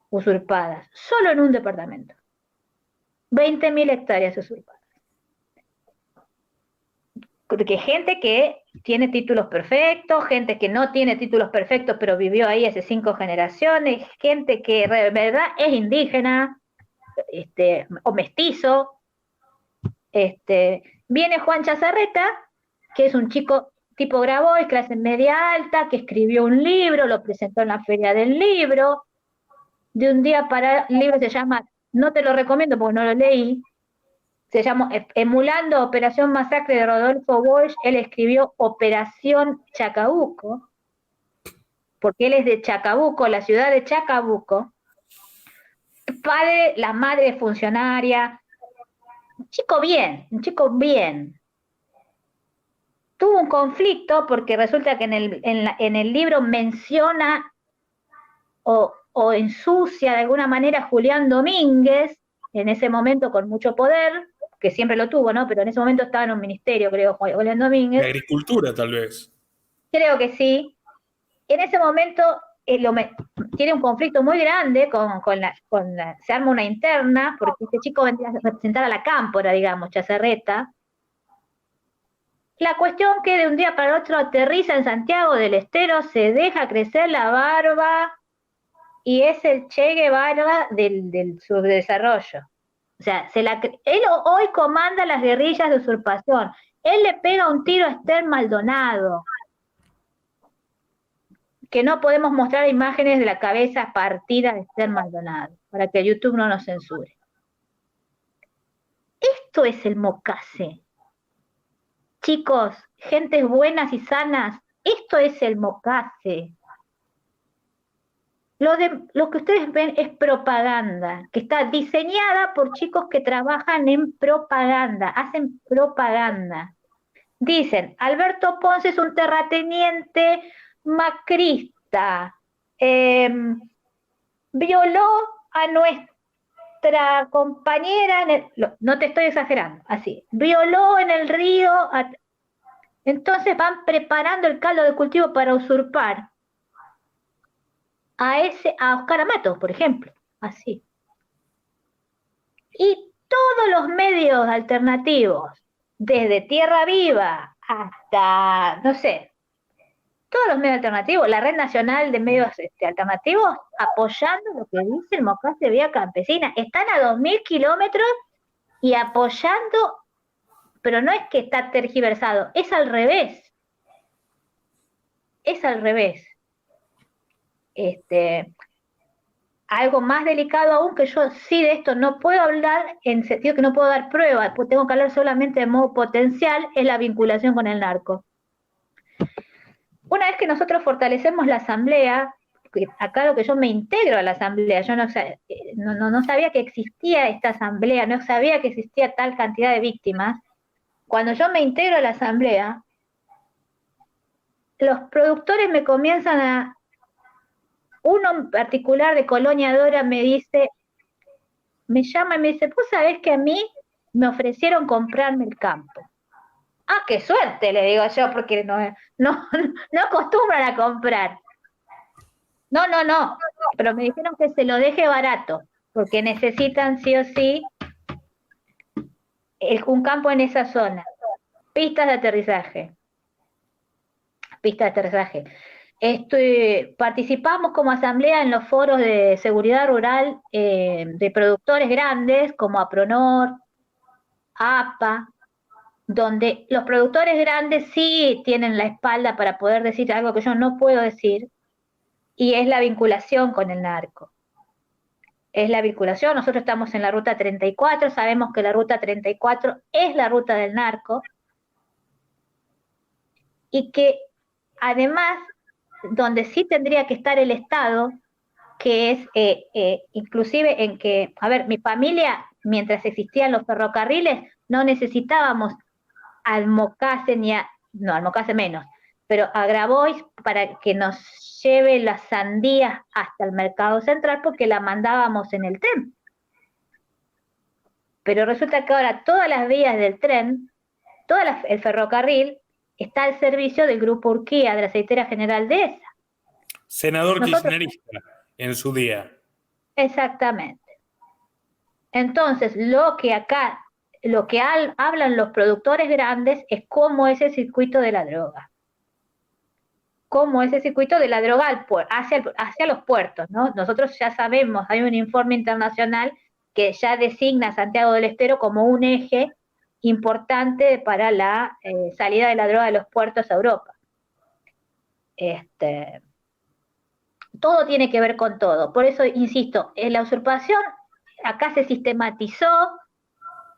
usurpadas, solo en un departamento. 20.000 hectáreas usurpadas. Que gente que tiene títulos perfectos, gente que no tiene títulos perfectos pero vivió ahí hace 5 generaciones, gente que de verdad es indígena o mestizo. Viene Juan Chazarreta, que es un chico tipo Grabois, clase media alta, que escribió un libro, lo presentó en la Feria del Libro. De un día para el libro se llama, no te lo recomiendo porque no lo leí, se llama Emulando Operación Masacre de Rodolfo Walsh. Él escribió Operación Chacabuco, porque él es de Chacabuco, la ciudad de Chacabuco. Padre, la madre funcionaria, un chico bien. Tuvo un conflicto porque resulta que en el libro menciona o ensucia de alguna manera a Julián Domínguez, en ese momento con mucho poder, que siempre lo tuvo, ¿no? Pero en ese momento estaba en un ministerio, creo, Julián Domínguez. De agricultura, tal vez. Creo que sí. En ese momento tiene un conflicto muy grande se arma una interna, porque este chico vendría a representar a la cámpora, digamos, Chazarreta. La cuestión que de un día para el otro aterriza en Santiago del Estero, se deja crecer la barba y es el Che Guevara del subdesarrollo. O sea, él hoy comanda las guerrillas de usurpación. Él le pega un tiro a Esther Maldonado, que no podemos mostrar imágenes de la cabeza partida de Esther Maldonado, para que YouTube no nos censure. Esto es el Mocase. Chicos, gentes buenas y sanas, esto es el Mocase. Lo que ustedes ven es propaganda, que está diseñada por chicos que trabajan en propaganda, hacen propaganda. Dicen, Alberto Ponce es un terrateniente macrista, violó a nuestra compañera, no te estoy exagerando, así, violó en el río, entonces van preparando el caldo de cultivo para usurpar a Oscar Amato, por ejemplo, así. Y todos los medios alternativos, desde Tierra Viva hasta, no sé, todos los medios alternativos, la Red Nacional de Medios Alternativos, apoyando lo que dice el Mocase Vía Campesina. Están a 2.000 kilómetros y apoyando, pero no es que está tergiversado, es al revés. Es al revés. Algo más delicado aún, que yo sí de esto no puedo hablar, en sentido que no puedo dar pruebas, pues tengo que hablar solamente de modo potencial, es la vinculación con el narco. Una vez que nosotros fortalecemos la asamblea, acá lo que yo me integro a la asamblea, yo no sabía que existía esta asamblea, no sabía que existía tal cantidad de víctimas. Cuando yo me integro a la asamblea, los productores me comienzan uno en particular de Colonia Dora me llama y me dice, ¿vos sabés que a mí me ofrecieron comprarme el campo? Ah, qué suerte, le digo yo, porque no acostumbran a comprar. No, pero me dijeron que se lo deje barato, porque necesitan sí o sí un campo en esa zona. Pistas de aterrizaje. Participamos como asamblea en los foros de seguridad rural de productores grandes como APRONOR, APA, donde los productores grandes sí tienen la espalda para poder decir algo que yo no puedo decir, y es la vinculación con el narco. Es la vinculación, nosotros estamos en la ruta 34, sabemos que la ruta 34 es la ruta del narco, y que además, donde sí tendría que estar el Estado, que es inclusive en que, a ver, mi familia, mientras existían los ferrocarriles, no necesitábamos al Mocase al Mocase menos, pero a Grabois para que nos lleve las sandías hasta el mercado central porque la mandábamos en el tren. Pero resulta que ahora todas las vías del tren, el ferrocarril, está al servicio del Grupo Urquía, de la aceitera General Dehesa. Senador kirchnerista en su día. Exactamente. Entonces, lo que hablan los productores grandes es cómo es el circuito de la droga. Cómo es el circuito de la droga hacia los puertos, ¿no? Nosotros ya sabemos, hay un informe internacional que ya designa a Santiago del Estero como un eje importante para la salida de la droga de los puertos a Europa. Todo tiene que ver con todo. Por eso, insisto, en la usurpación acá se sistematizó,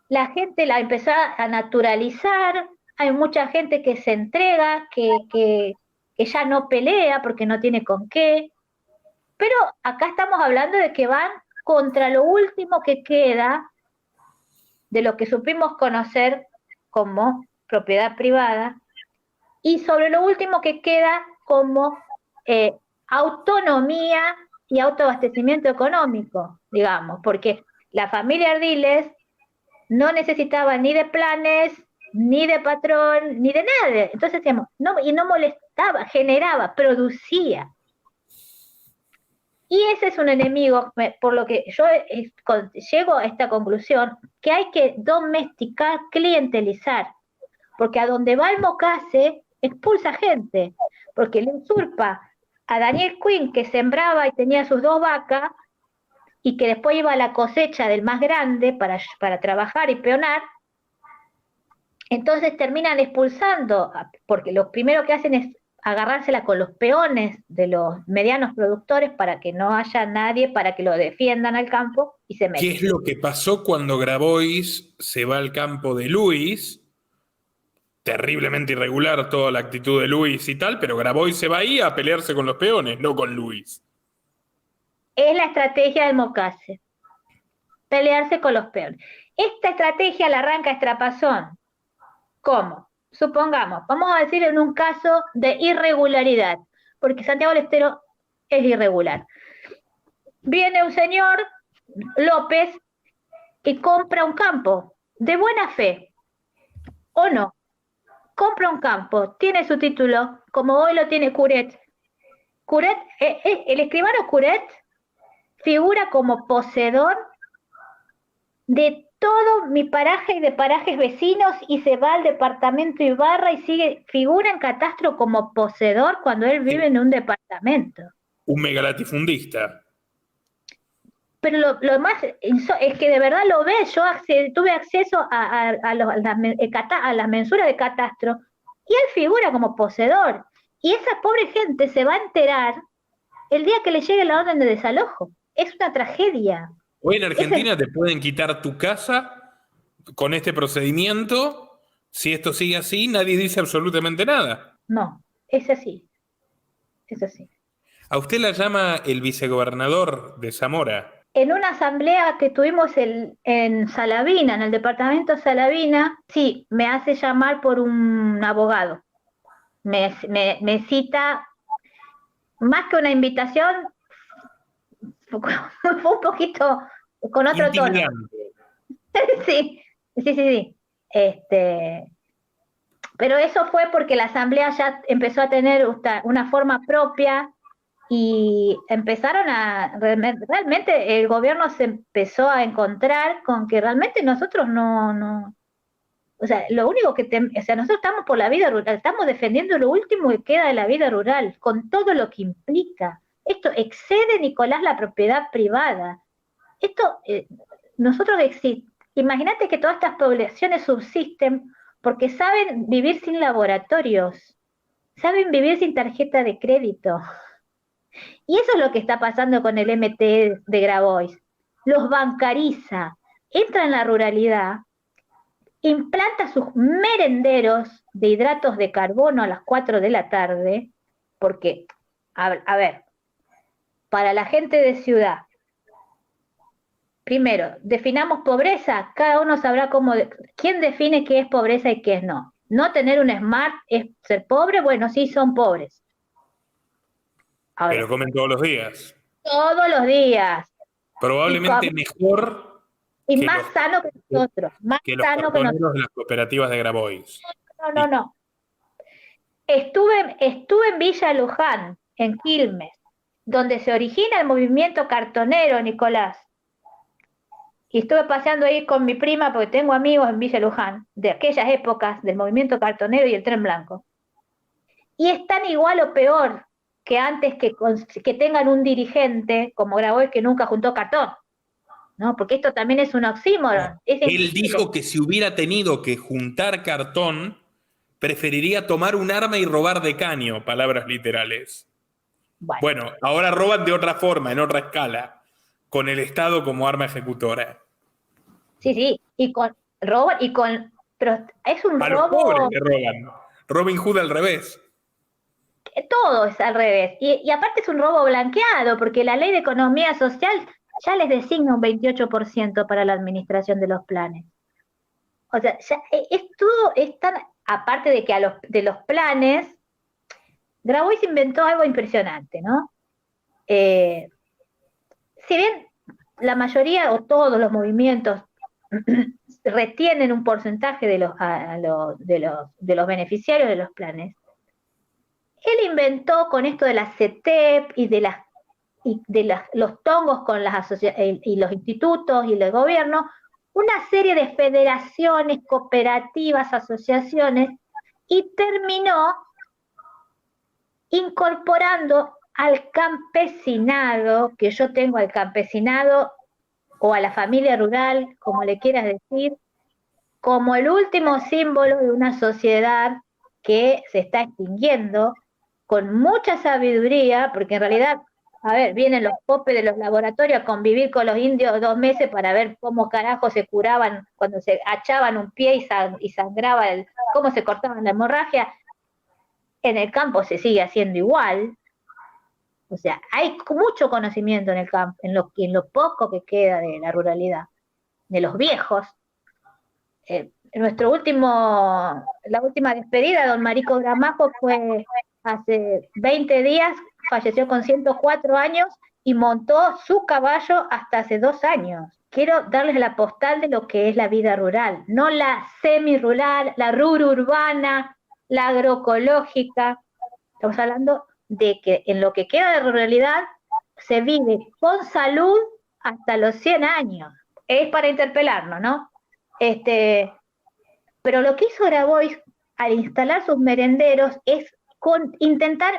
la gente la empezó a naturalizar, hay mucha gente que se entrega, que ya no pelea porque no tiene con qué, pero acá estamos hablando de que van contra lo último que queda de lo que supimos conocer como propiedad privada y sobre lo último que queda como autonomía y autoabastecimiento económico, digamos, porque la familia Ardiles no necesitaba ni de planes, ni de patrón, ni de nada. Entonces, digamos, no molestaba, generaba, producía. Y ese es un enemigo, por lo que yo llego a esta conclusión, que hay que domesticar, clientelizar, porque a donde va el Mocase, expulsa gente, porque le usurpa a Daniel Quinn, que sembraba y tenía sus 2 vacas, y que después iba a la cosecha del más grande para trabajar y peonar. Entonces terminan expulsando, porque lo primero que hacen es agarrársela con los peones de los medianos productores para que no haya nadie para que lo defiendan al campo y se meten. ¿Qué es lo que pasó cuando Grabois se va al campo de Luis? Terriblemente irregular toda la actitud de Luis y tal, pero Grabois se va ahí a pelearse con los peones, no con Luis. Es la estrategia del Mocase, pelearse con los peones. Esta estrategia la arranca Estrapazón. ¿Cómo? Supongamos, vamos a decir en un caso de irregularidad, porque Santiago del Estero es irregular. Viene un señor, López, y compra un campo, de buena fe, o no. Compra un campo, tiene su título, como hoy lo tiene Curet. Curet, el escribano Curet figura como poseedor de todo mi paraje y de parajes vecinos y se va al departamento Ibarra y figura en catastro como poseedor cuando él vive en un departamento. Un megalatifundista. Pero lo más es que de verdad lo ve, yo tuve acceso a las mensuras de catastro y él figura como poseedor. Y esa pobre gente se va a enterar el día que le llegue la orden de desalojo. Es una tragedia. Hoy en Argentina te pueden quitar tu casa con este procedimiento. Si esto sigue así, nadie dice absolutamente nada. No, es así. Es así. ¿A usted la llama el vicegobernador de Zamora? En una asamblea que tuvimos en Salavina, en el departamento Salavina, sí, me hace llamar por un abogado. Me cita, más que una invitación, fue un poquito con otro tono. Sí. Pero eso fue porque la asamblea ya empezó a tener una forma propia y empezaron realmente el gobierno se empezó a encontrar con que realmente nosotros no, o sea, lo único que, nosotros estamos por la vida rural, estamos defendiendo lo último que queda de la vida rural, con todo lo que implica. Esto excede, Nicolás, la propiedad privada. Esto, nosotros imagínate que todas estas poblaciones subsisten porque saben vivir sin laboratorios, saben vivir sin tarjeta de crédito. Y eso es lo que está pasando con el MT de Grabois. Los bancariza, entra en la ruralidad, implanta sus merenderos de hidratos de carbono a las 4 de la tarde, porque, a ver, para la gente de ciudad, primero, definamos pobreza, cada uno sabrá quién define qué es pobreza y qué es no. No tener un smart es ser pobre, bueno, sí, son pobres. Ahora, pero comen todos los días. Todos los días. Probablemente mejor y más sano que nosotros. Más sano que nosotros. De las cooperativas de Grabois. No. Estuve en Villa Luján, en Quilmes, donde se origina el movimiento cartonero, Nicolás. Y estuve paseando ahí con mi prima, porque tengo amigos en Villa Luján, de aquellas épocas del movimiento cartonero y el tren blanco. Y están igual o peor que antes que tengan un dirigente como Grabois que nunca juntó cartón, ¿no? Porque esto también es un oxímoron. Él dijo que si hubiera tenido que juntar cartón, preferiría tomar un arma y robar de caño, palabras literales. Bueno, ahora roban de otra forma, en otra escala, con el Estado como arma ejecutora. Sí, pero es un robo. A los pobres que roban. Robin Hood al revés. Todo es al revés. Y aparte es un robo blanqueado, porque la ley de economía social ya les designa un 28% para la administración de los planes. O sea, ya todo es tan, aparte de que de los planes, Grabois inventó algo impresionante, ¿no? Si bien la mayoría o todos los movimientos retienen un porcentaje de los beneficiarios de los planes, él inventó con esto de la CETEP y de las y de los tongos con las y los institutos y el gobierno, una serie de federaciones, cooperativas, asociaciones, y terminó incorporando al campesinado, que yo tengo al campesinado o a la familia rural, como le quieras decir, como el último símbolo de una sociedad que se está extinguiendo, con mucha sabiduría, porque en realidad, a ver, vienen los popes de los laboratorios a convivir con los indios 2 meses para ver cómo carajo se curaban cuando se achaban un pie y sangraba, cómo se cortaban la hemorragia. En el campo se sigue haciendo igual. O sea, hay mucho conocimiento en el campo, en lo poco que queda de la ruralidad, de los viejos. La última despedida, don Marico Gramajo, fue hace 20 días, falleció con 104 años y montó su caballo hasta hace 2 años. Quiero darles la postal de lo que es la vida rural, no la semi-rural, la urbana, la agroecológica. Estamos hablando de que en lo que queda de ruralidad se vive con salud hasta los 100 años. Es para interpelarnos, ¿no? Pero lo que hizo Grabois al instalar sus merenderos es intentar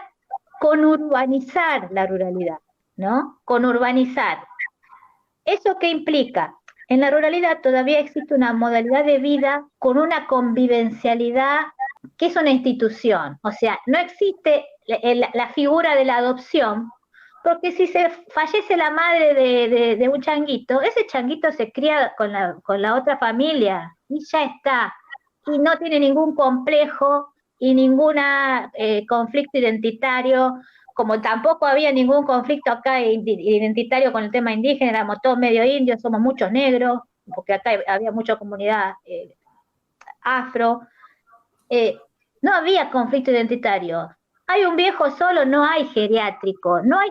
conurbanizar la ruralidad, ¿no? Conurbanizar. ¿Eso qué implica? En la ruralidad todavía existe una modalidad de vida con una convivencialidad que es una institución. O sea, no existe la figura de la adopción, porque si se fallece la madre de un changuito, ese changuito se cría con la otra familia y ya está. Y no tiene ningún complejo y ningún conflicto identitario, como tampoco había ningún conflicto acá identitario con el tema indígena, éramos todos medio indios, somos muchos negros, porque acá había mucha comunidad afro. No había conflicto identitario. Hay un viejo solo, no hay geriátrico, no hay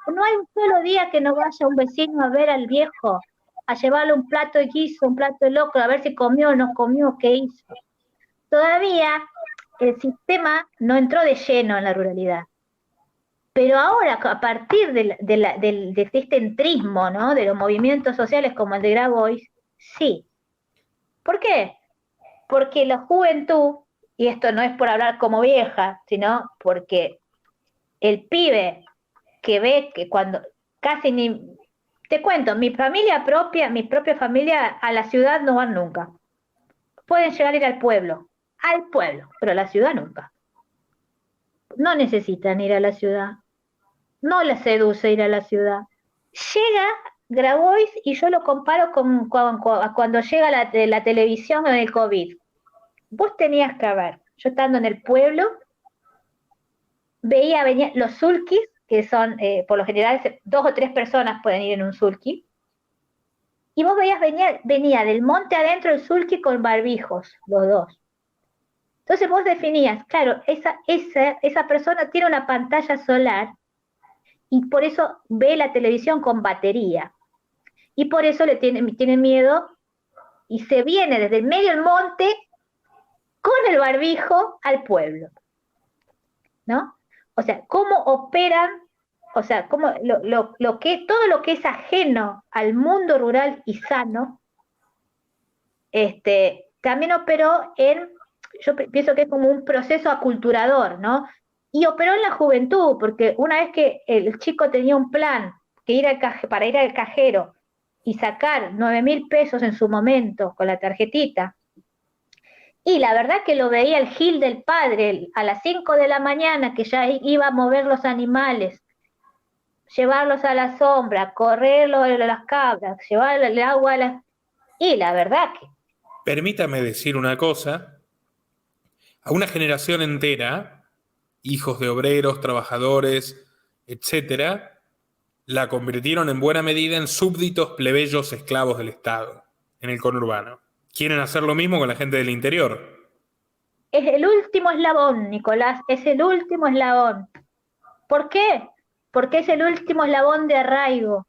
un solo día que no vaya un vecino a ver al viejo, a llevarle un plato de guiso, un plato de locro, a ver si comió o no comió, qué hizo. Todavía el sistema no entró de lleno en la ruralidad. Pero ahora, a partir de este entrismo, ¿no?, de los movimientos sociales como el de Grabois, sí. ¿Por qué? Porque la juventud, y esto no es por hablar como vieja, sino porque el pibe que ve que cuando casi ni... Te cuento, mi propia familia a la ciudad no van nunca. Pueden llegar a ir al pueblo, pero a la ciudad nunca. No necesitan ir a la ciudad. No les seduce ir a la ciudad. Llega Grabois y yo lo comparo con cuando llega la televisión en el COVID. Vos tenías que ver, yo estando en el pueblo, veía venir los sulkis, que son, por lo general, 2 o 3 personas pueden ir en un sulky, y vos veías venía del monte adentro el sulky con barbijos, los dos. Entonces vos definías, claro, esa persona tiene una pantalla solar y por eso ve la televisión con batería. Y por eso tiene miedo y se viene desde el medio del monte con el barbijo al pueblo, ¿no? O sea, cómo operan, o sea, cómo todo lo que es ajeno al mundo rural y sano, también operó yo pienso que es como un proceso aculturador, ¿no? Y operó en la juventud, porque una vez que el chico tenía un plan para ir al cajero y sacar 9.000 pesos en su momento con la tarjetita, y la verdad que lo veía el gil del padre a las 5 de la mañana, que ya iba a mover los animales, llevarlos a la sombra, correrlos a las cabras, llevar el agua y la verdad que... Permítame decir una cosa. A una generación entera, hijos de obreros, trabajadores, etcétera, la convirtieron en buena medida en súbditos, plebeyos, esclavos del Estado, en el conurbano. ¿Quieren hacer lo mismo con la gente del interior? Es el último eslabón, Nicolás, es el último eslabón. ¿Por qué? Porque es el último eslabón de arraigo.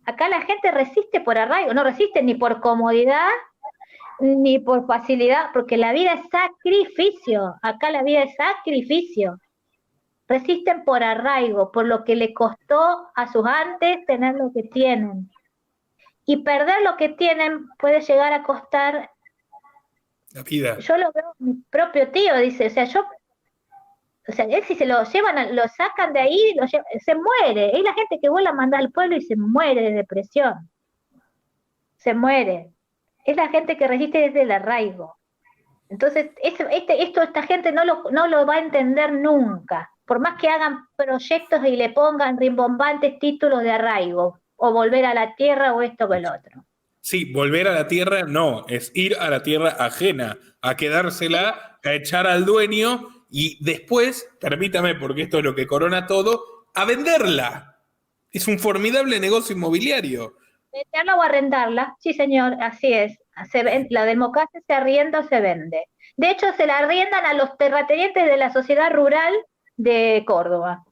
Acá la gente resiste por arraigo, no resiste ni por comodidad, ni por facilidad, porque la vida es sacrificio. Acá la vida es sacrificio. resisten por arraigo, por lo que le costó a sus antes tener lo que tienen. Y perder lo que tienen puede llegar a costar. La vida. Yo lo veo, mi propio tío dice, él si se lo llevan, lo sacan de ahí, se muere. Es la gente que vuelve a mandar al pueblo y se muere de depresión. Se muere. Es la gente que resiste desde el arraigo. Entonces, esta gente no lo va a entender nunca. Por más que hagan proyectos y le pongan rimbombantes títulos de arraigo, o volver a la tierra, o esto o el otro. Sí, volver a la tierra no, es ir a la tierra ajena, a quedársela, a echar al dueño y después, permítame, porque esto es lo que corona todo, a venderla. Es un formidable negocio inmobiliario. ¿Venderla o arrendarla? Sí, señor, así es. La democracia se arrienda o se vende. De hecho, se la arriendan a los terratenientes de la sociedad rural de Córdoba.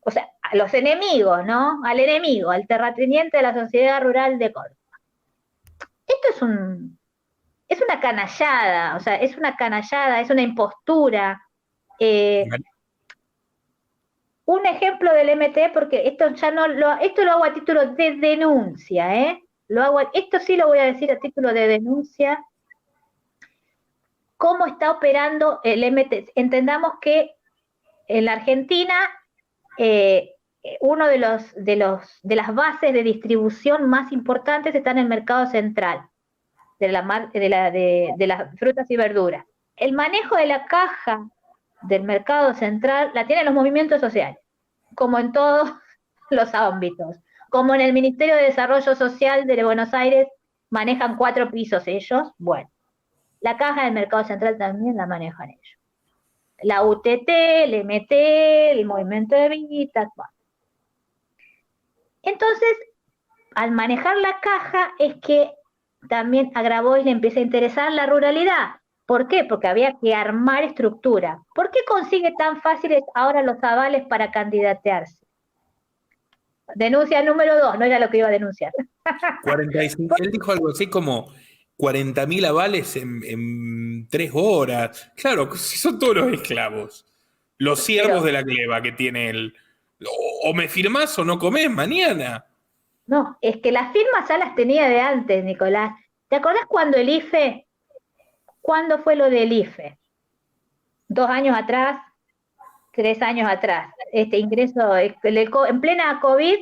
O sea, a los enemigos, ¿no? Al enemigo, al terrateniente de la sociedad rural de Córdoba. Esto es una canallada, o sea, es una canallada, es una impostura. Un ejemplo del MT, porque esto lo hago a título de denuncia, ¿eh? Esto sí lo voy a decir a título de denuncia. ¿Cómo está operando el MT? Entendamos que en la Argentina, uno de las bases de distribución más importantes está en el mercado central de las frutas y verduras. El manejo de la caja del mercado central la tienen los movimientos sociales, como en todos los ámbitos. Como en el Ministerio de Desarrollo Social de Buenos Aires manejan 4 pisos ellos, bueno, la caja del mercado central también la manejan ellos. La UTT, el MT, el Movimiento de Vitas, bueno. Entonces, al manejar la caja es que también a Grabois le empieza a interesar la ruralidad. ¿Por qué? Porque había que armar estructura. ¿Por qué consigue tan fáciles ahora los avales para candidatearse? Denuncia número 2, no era lo que iba a denunciar. 45, él dijo algo así como 40.000 avales en 3 horas. Claro, si son todos los esclavos, los siervos de la gleba que tiene él. O me firmás o no comés mañana. No, es que las firmas ya las tenía de antes, Nicolás. ¿Te acordás cuando el IFE? ¿Cuándo fue lo del IFE? 2 años atrás, 3 años atrás. Este ingreso, en plena COVID,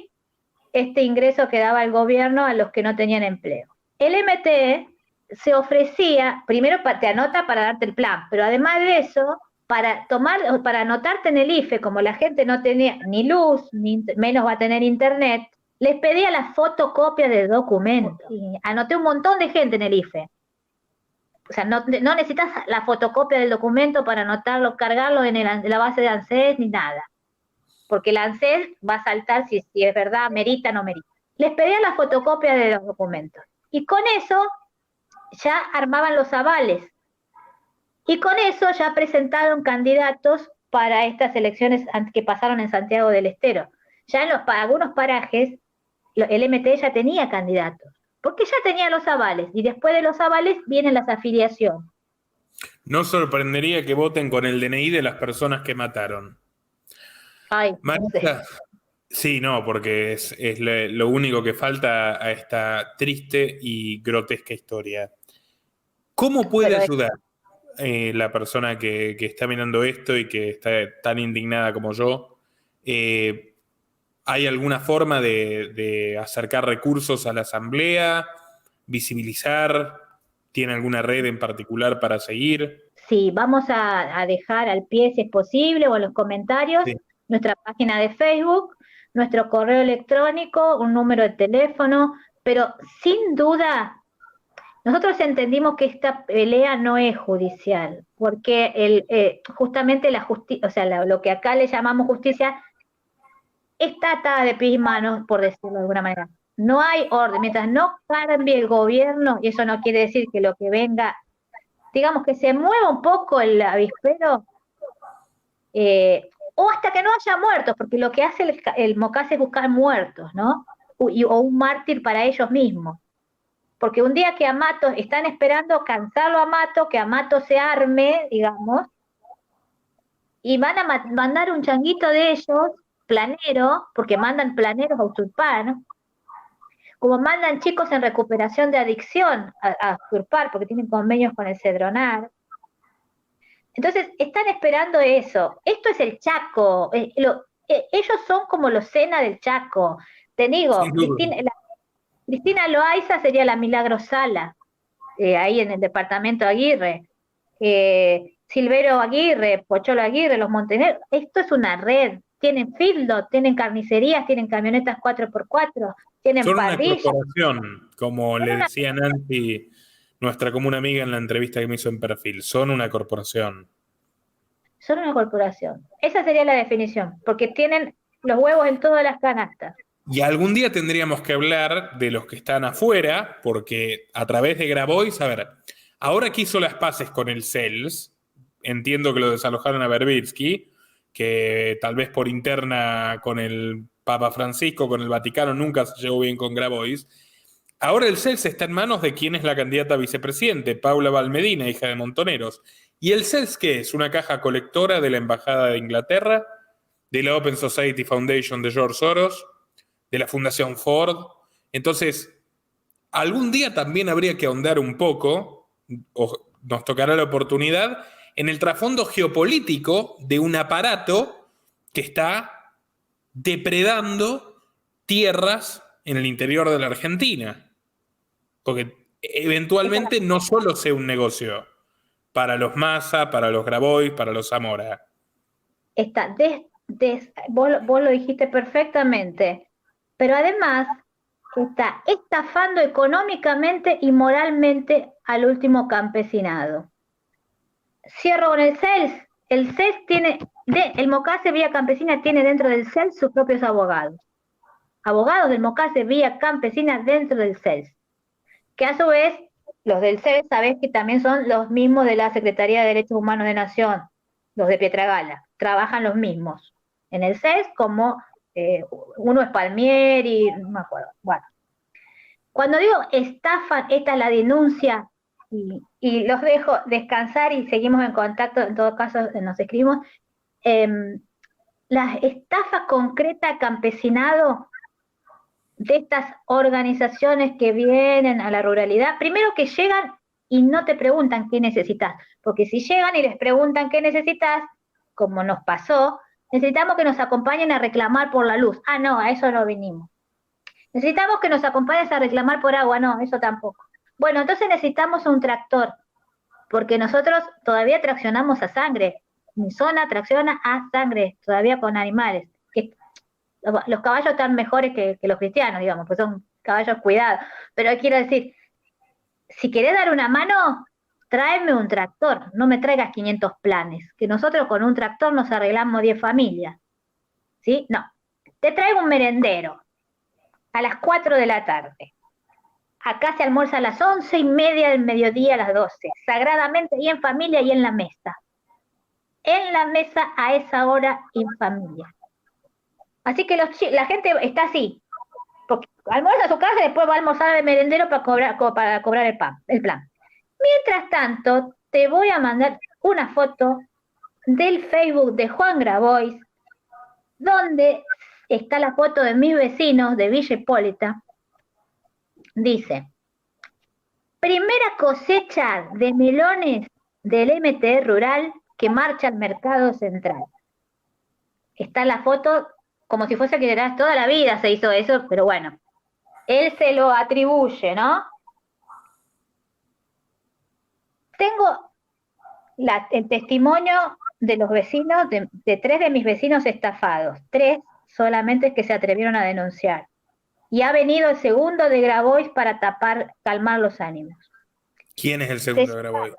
este ingreso que daba el gobierno a los que no tenían empleo. El MT se ofrecía, primero te anota para darte el plan, pero además de eso, para anotarte en el IFE, como la gente no tenía ni luz, ni menos va a tener internet, les pedía la fotocopia del documento. Y anoté un montón de gente en el IFE. O sea, no necesitas la fotocopia del documento para anotarlo, cargarlo en la base de ANSES ni nada. Porque el ANSES va a saltar si es verdad, merita o no merita. Les pedían la fotocopia de los documentos. Y con eso ya armaban los avales. Y con eso ya presentaron candidatos para estas elecciones que pasaron en Santiago del Estero. Ya en algunos parajes, el MT ya tenía candidatos. Porque ya tenía los avales, y después de los avales vienen las afiliaciones. No sorprendería que voten con el DNI de las personas que mataron. Ay, Marisa, no sé. Sí, no, porque es lo único que falta a esta triste y grotesca historia. ¿Cómo puede ayudar la persona que está mirando esto y que está tan indignada como yo? ¿Hay alguna forma de acercar recursos a la asamblea? ¿Visibilizar? ¿Tiene alguna red en particular para seguir? Sí, vamos a dejar al pie, si es posible, o en los comentarios, nuestra página de Facebook, nuestro correo electrónico, un número de teléfono, pero sin duda, nosotros entendimos que esta pelea no es judicial, porque justamente la justicia, o sea, lo que acá le llamamos justicia, está atada de pies y manos, por decirlo de alguna manera. No hay orden, mientras no cambie el gobierno, y eso no quiere decir que lo que venga, digamos que se mueva un poco el avispero, o hasta que no haya muertos, porque lo que hace el MOCAS es buscar muertos, ¿no? O un mártir para ellos mismos. Porque un día que Amato, están esperando cansarlo a Amato, que Amato se arme, digamos, y van a mandar un changuito de ellos, planero, porque mandan planeros a usurpar, como mandan chicos en recuperación de adicción a usurpar, porque tienen convenios con el Cedronar. Entonces, están esperando eso. Esto es el Chaco. Ellos son como los Sena del Chaco. Te digo, Sin duda. Cristina Loaiza sería la Milagro Sala, ahí en el departamento Aguirre. Silvero Aguirre, Pocholo Aguirre, los Montenegro. Esto es una red. Tienen fildo, tienen carnicerías, tienen camionetas 4x4, tienen Son una parrillas. corporación, como le decía Nancy, nuestra común amiga en la entrevista que me hizo en Perfil. Son una corporación. Son una corporación. Esa sería la definición, porque tienen los huevos en todas las canastas. Y algún día tendríamos que hablar de los que están afuera, porque a través de Grabois, a ver, ahora que hizo las paces con el CELS, entiendo que lo desalojaron a Verbitsky, que tal vez por interna con el Papa Francisco, con el Vaticano, nunca se llevó bien con Grabois. Ahora el CELS está en manos de quién es la candidata a vicepresidente, Paula Valmedina, hija de Montoneros. ¿Y el CELS qué es? ¿Una caja colectora de la Embajada de Inglaterra, de la Open Society Foundation de George Soros, de la Fundación Ford? Entonces, algún día también habría que ahondar un poco, o nos tocará la oportunidad, en el trasfondo geopolítico de un aparato que está depredando tierras en el interior de la Argentina. Porque eventualmente no solo sea un negocio para los Massa, para los Grabois, para los Zamora. Vos lo dijiste perfectamente, pero además está estafando económicamente y moralmente al último campesinado. Cierro con el CELS. El CELS el Mocase Vía Campesina tiene dentro del CELS sus propios abogados. Abogados del Mocase Vía Campesina dentro del CELS. Que a su vez, los del CELS, sabés que también son los mismos de la Secretaría de Derechos Humanos de Nación, los de Pietragala. Trabajan los mismos. En el CELS, como uno es Palmieri, no me acuerdo. Bueno. Cuando digo estafa, esta es la denuncia, y los dejo descansar y seguimos en contacto, en todo caso nos escribimos. La estafa concreta campesinado de estas organizaciones que vienen a la ruralidad, primero que llegan y no te preguntan qué necesitas, porque si llegan y les preguntan qué necesitas, como nos pasó, necesitamos que nos acompañen a reclamar por la luz. Ah, no, a eso no vinimos. Necesitamos que nos acompañes a reclamar por agua. No, eso tampoco. Bueno, entonces necesitamos un tractor, porque nosotros todavía traccionamos a sangre. Mi zona tracciona a sangre, todavía con animales. Los caballos están mejores que los cristianos, digamos, pues son caballos cuidados. Pero quiero decir, si querés dar una mano, tráeme un tractor, no me traigas 500 planes, que nosotros con un tractor nos arreglamos 10 familias. ¿Sí? No, te traigo un merendero a las 4 de la tarde. Acá se almuerza a las 11:30 del mediodía, a las 12, sagradamente, y en familia y en la mesa. En la mesa a esa hora en familia. Así que la gente está así, porque almuerza a su casa y después va a almorzar al merendero para cobrar el plan. Mientras tanto, te voy a mandar una foto del Facebook de Juan Grabois, donde está la foto de mis vecinos de Villa Hipólita. Dice: primera cosecha de melones del MTE rural que marcha al mercado central. Está la foto como si fuese que toda la vida se hizo eso, pero bueno, él se lo atribuye, ¿no? Tengo el testimonio de los vecinos, de 3 de mis vecinos estafados, 3 solamente que se atrevieron a denunciar. Y ha venido el segundo de Grabois para calmar los ánimos. ¿Quién es el segundo de Grabois?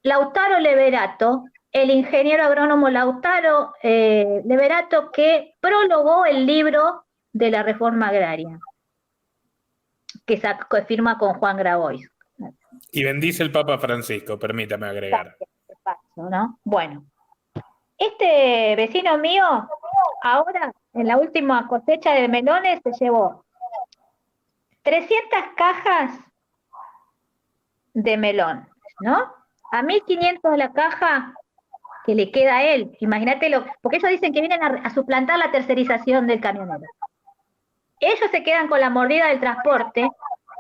Lautaro Leverato, el ingeniero agrónomo Lautaro Leverato, que prologó el libro de la reforma agraria, que firma con Juan Grabois. Y bendice el Papa Francisco, permítame agregar. ¿No? Bueno, este vecino mío, ahora, en la última cosecha de melones, se llevó 300 cajas de melón, ¿no? A 1.500 la caja, que le queda a él. Imagínate porque ellos dicen que vienen a suplantar la tercerización del camionero. Ellos se quedan con la mordida del transporte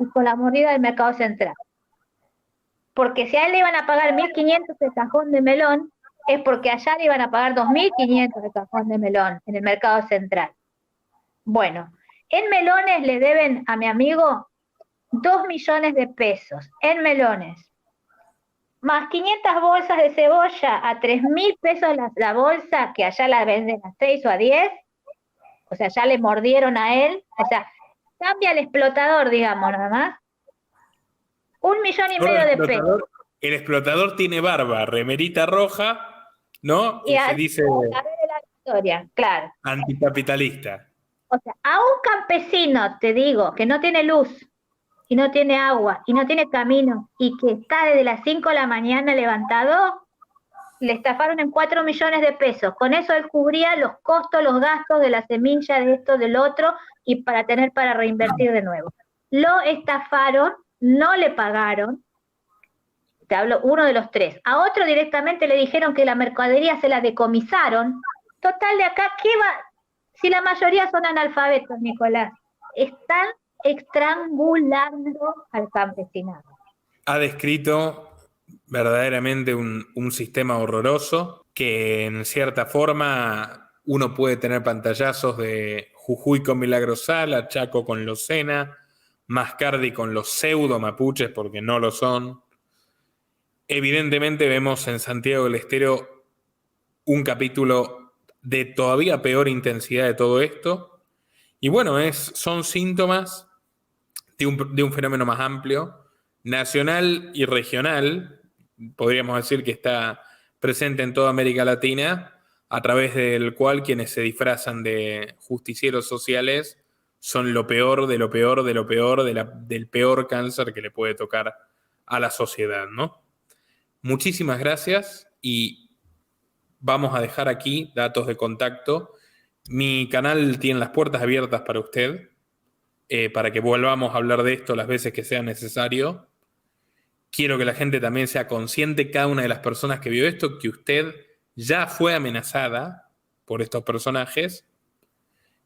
y con la mordida del mercado central. Porque si a él le iban a pagar 1.500 el cajón de melón, es porque allá le iban a pagar 2.500 el cajón de melón en el mercado central. Bueno, en melones le deben a mi amigo 2 millones de pesos, en melones. Más 500 bolsas de cebolla a 3.000 pesos la bolsa, que allá la venden a 6 o a 10. O sea, ya le mordieron a él. O sea, cambia el explotador, digamos, nada más. 1,5 millones de pesos. El explotador tiene barba, remerita roja, ¿no? Y se dice a ver la historia, claro. anticapitalista. O sea, a un campesino, te digo, que no tiene luz, y no tiene agua, y no tiene camino, y que está desde las 5 de la mañana levantado, le estafaron en 4 millones de pesos. Con eso él cubría los costos, los gastos de la semilla, de esto, del otro, y para reinvertir de nuevo. Lo estafaron, no le pagaron, te hablo uno de los 3. A otro directamente le dijeron que la mercadería se la decomisaron. Total, de acá, ¿qué va? Si la mayoría son analfabetos, Nicolás, están estrangulando al campesinado. Ha descrito verdaderamente un sistema horroroso que en cierta forma uno puede tener pantallazos de Jujuy con Milagrosala, Chaco con Locena, Mascardi con los pseudo mapuches porque no lo son. Evidentemente vemos en Santiago del Estero un capítulo de todavía peor intensidad de todo esto. Y bueno, son síntomas de un fenómeno más amplio, nacional y regional, podríamos decir que está presente en toda América Latina, a través del cual quienes se disfrazan de justicieros sociales son lo peor de lo peor de lo peor del peor cáncer que le puede tocar a la sociedad, ¿no? Muchísimas gracias y vamos a dejar aquí datos de contacto. Mi canal tiene las puertas abiertas para usted, para que volvamos a hablar de esto las veces que sea necesario. Quiero que la gente también sea consciente, cada una de las personas que vio esto, que usted ya fue amenazada por estos personajes.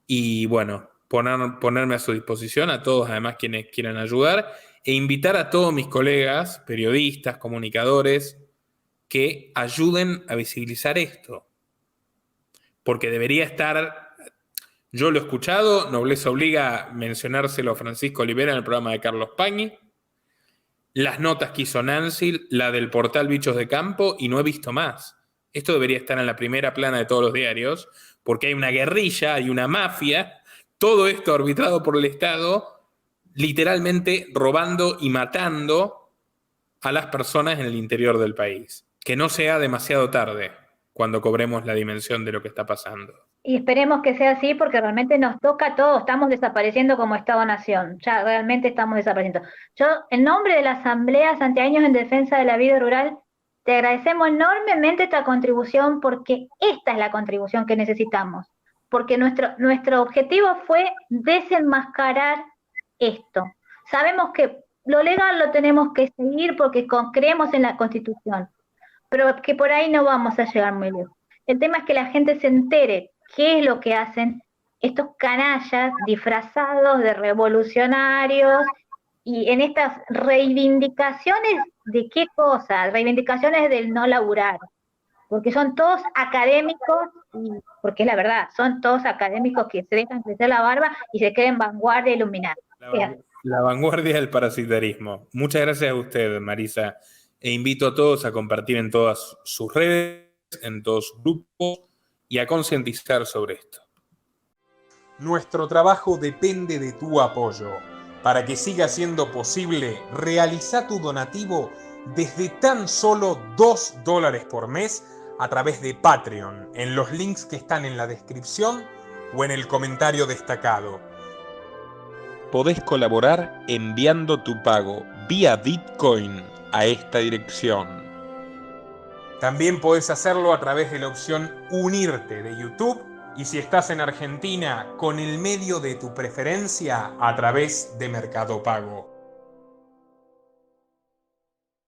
Y bueno, ponerme a su disposición, a todos además quienes quieran ayudar, e invitar a todos mis colegas, periodistas, comunicadores, que ayuden a visibilizar esto. Porque debería estar, yo lo he escuchado, Nobleza Obliga a mencionárselo a Francisco Olivera en el programa de Carlos Pañi, las notas que hizo Nancy, la del portal Bichos de Campo, y no he visto más. Esto debería estar en la primera plana de todos los diarios, porque hay una guerrilla, hay una mafia, todo esto arbitrado por el Estado, literalmente robando y matando a las personas en el interior del país. Que no sea demasiado tarde cuando cobremos la dimensión de lo que está pasando. Y esperemos que sea así porque realmente nos toca a todos, estamos desapareciendo como Estado-Nación, ya realmente estamos desapareciendo. Yo, en nombre de la Asamblea Santiagueños en Defensa de la Vida Rural, te agradecemos enormemente esta contribución porque esta es la contribución que necesitamos, porque nuestro objetivo fue desenmascarar esto. Sabemos que lo legal lo tenemos que seguir porque creemos en la Constitución, pero que por ahí no vamos a llegar muy lejos. El tema es que la gente se entere qué es lo que hacen estos canallas disfrazados de revolucionarios y en estas reivindicaciones de qué cosa, reivindicaciones del no laburar, porque son todos académicos, porque es la verdad, son todos académicos que se dejan crecer la barba y se creen vanguardia iluminada. La vanguardia del parasitarismo. Muchas gracias a usted, Marisa, e invito a todos a compartir en todas sus redes, en todos sus grupos y a concientizar sobre esto. Nuestro trabajo depende de tu apoyo. Para que siga siendo posible, realiza tu donativo desde tan solo $2 por mes a través de Patreon, en los links que están en la descripción o en el comentario destacado. Podés colaborar enviando tu pago vía Bitcoin a esta dirección. También podés hacerlo a través de la opción Unirte de YouTube y si estás en Argentina, con el medio de tu preferencia a través de Mercado Pago.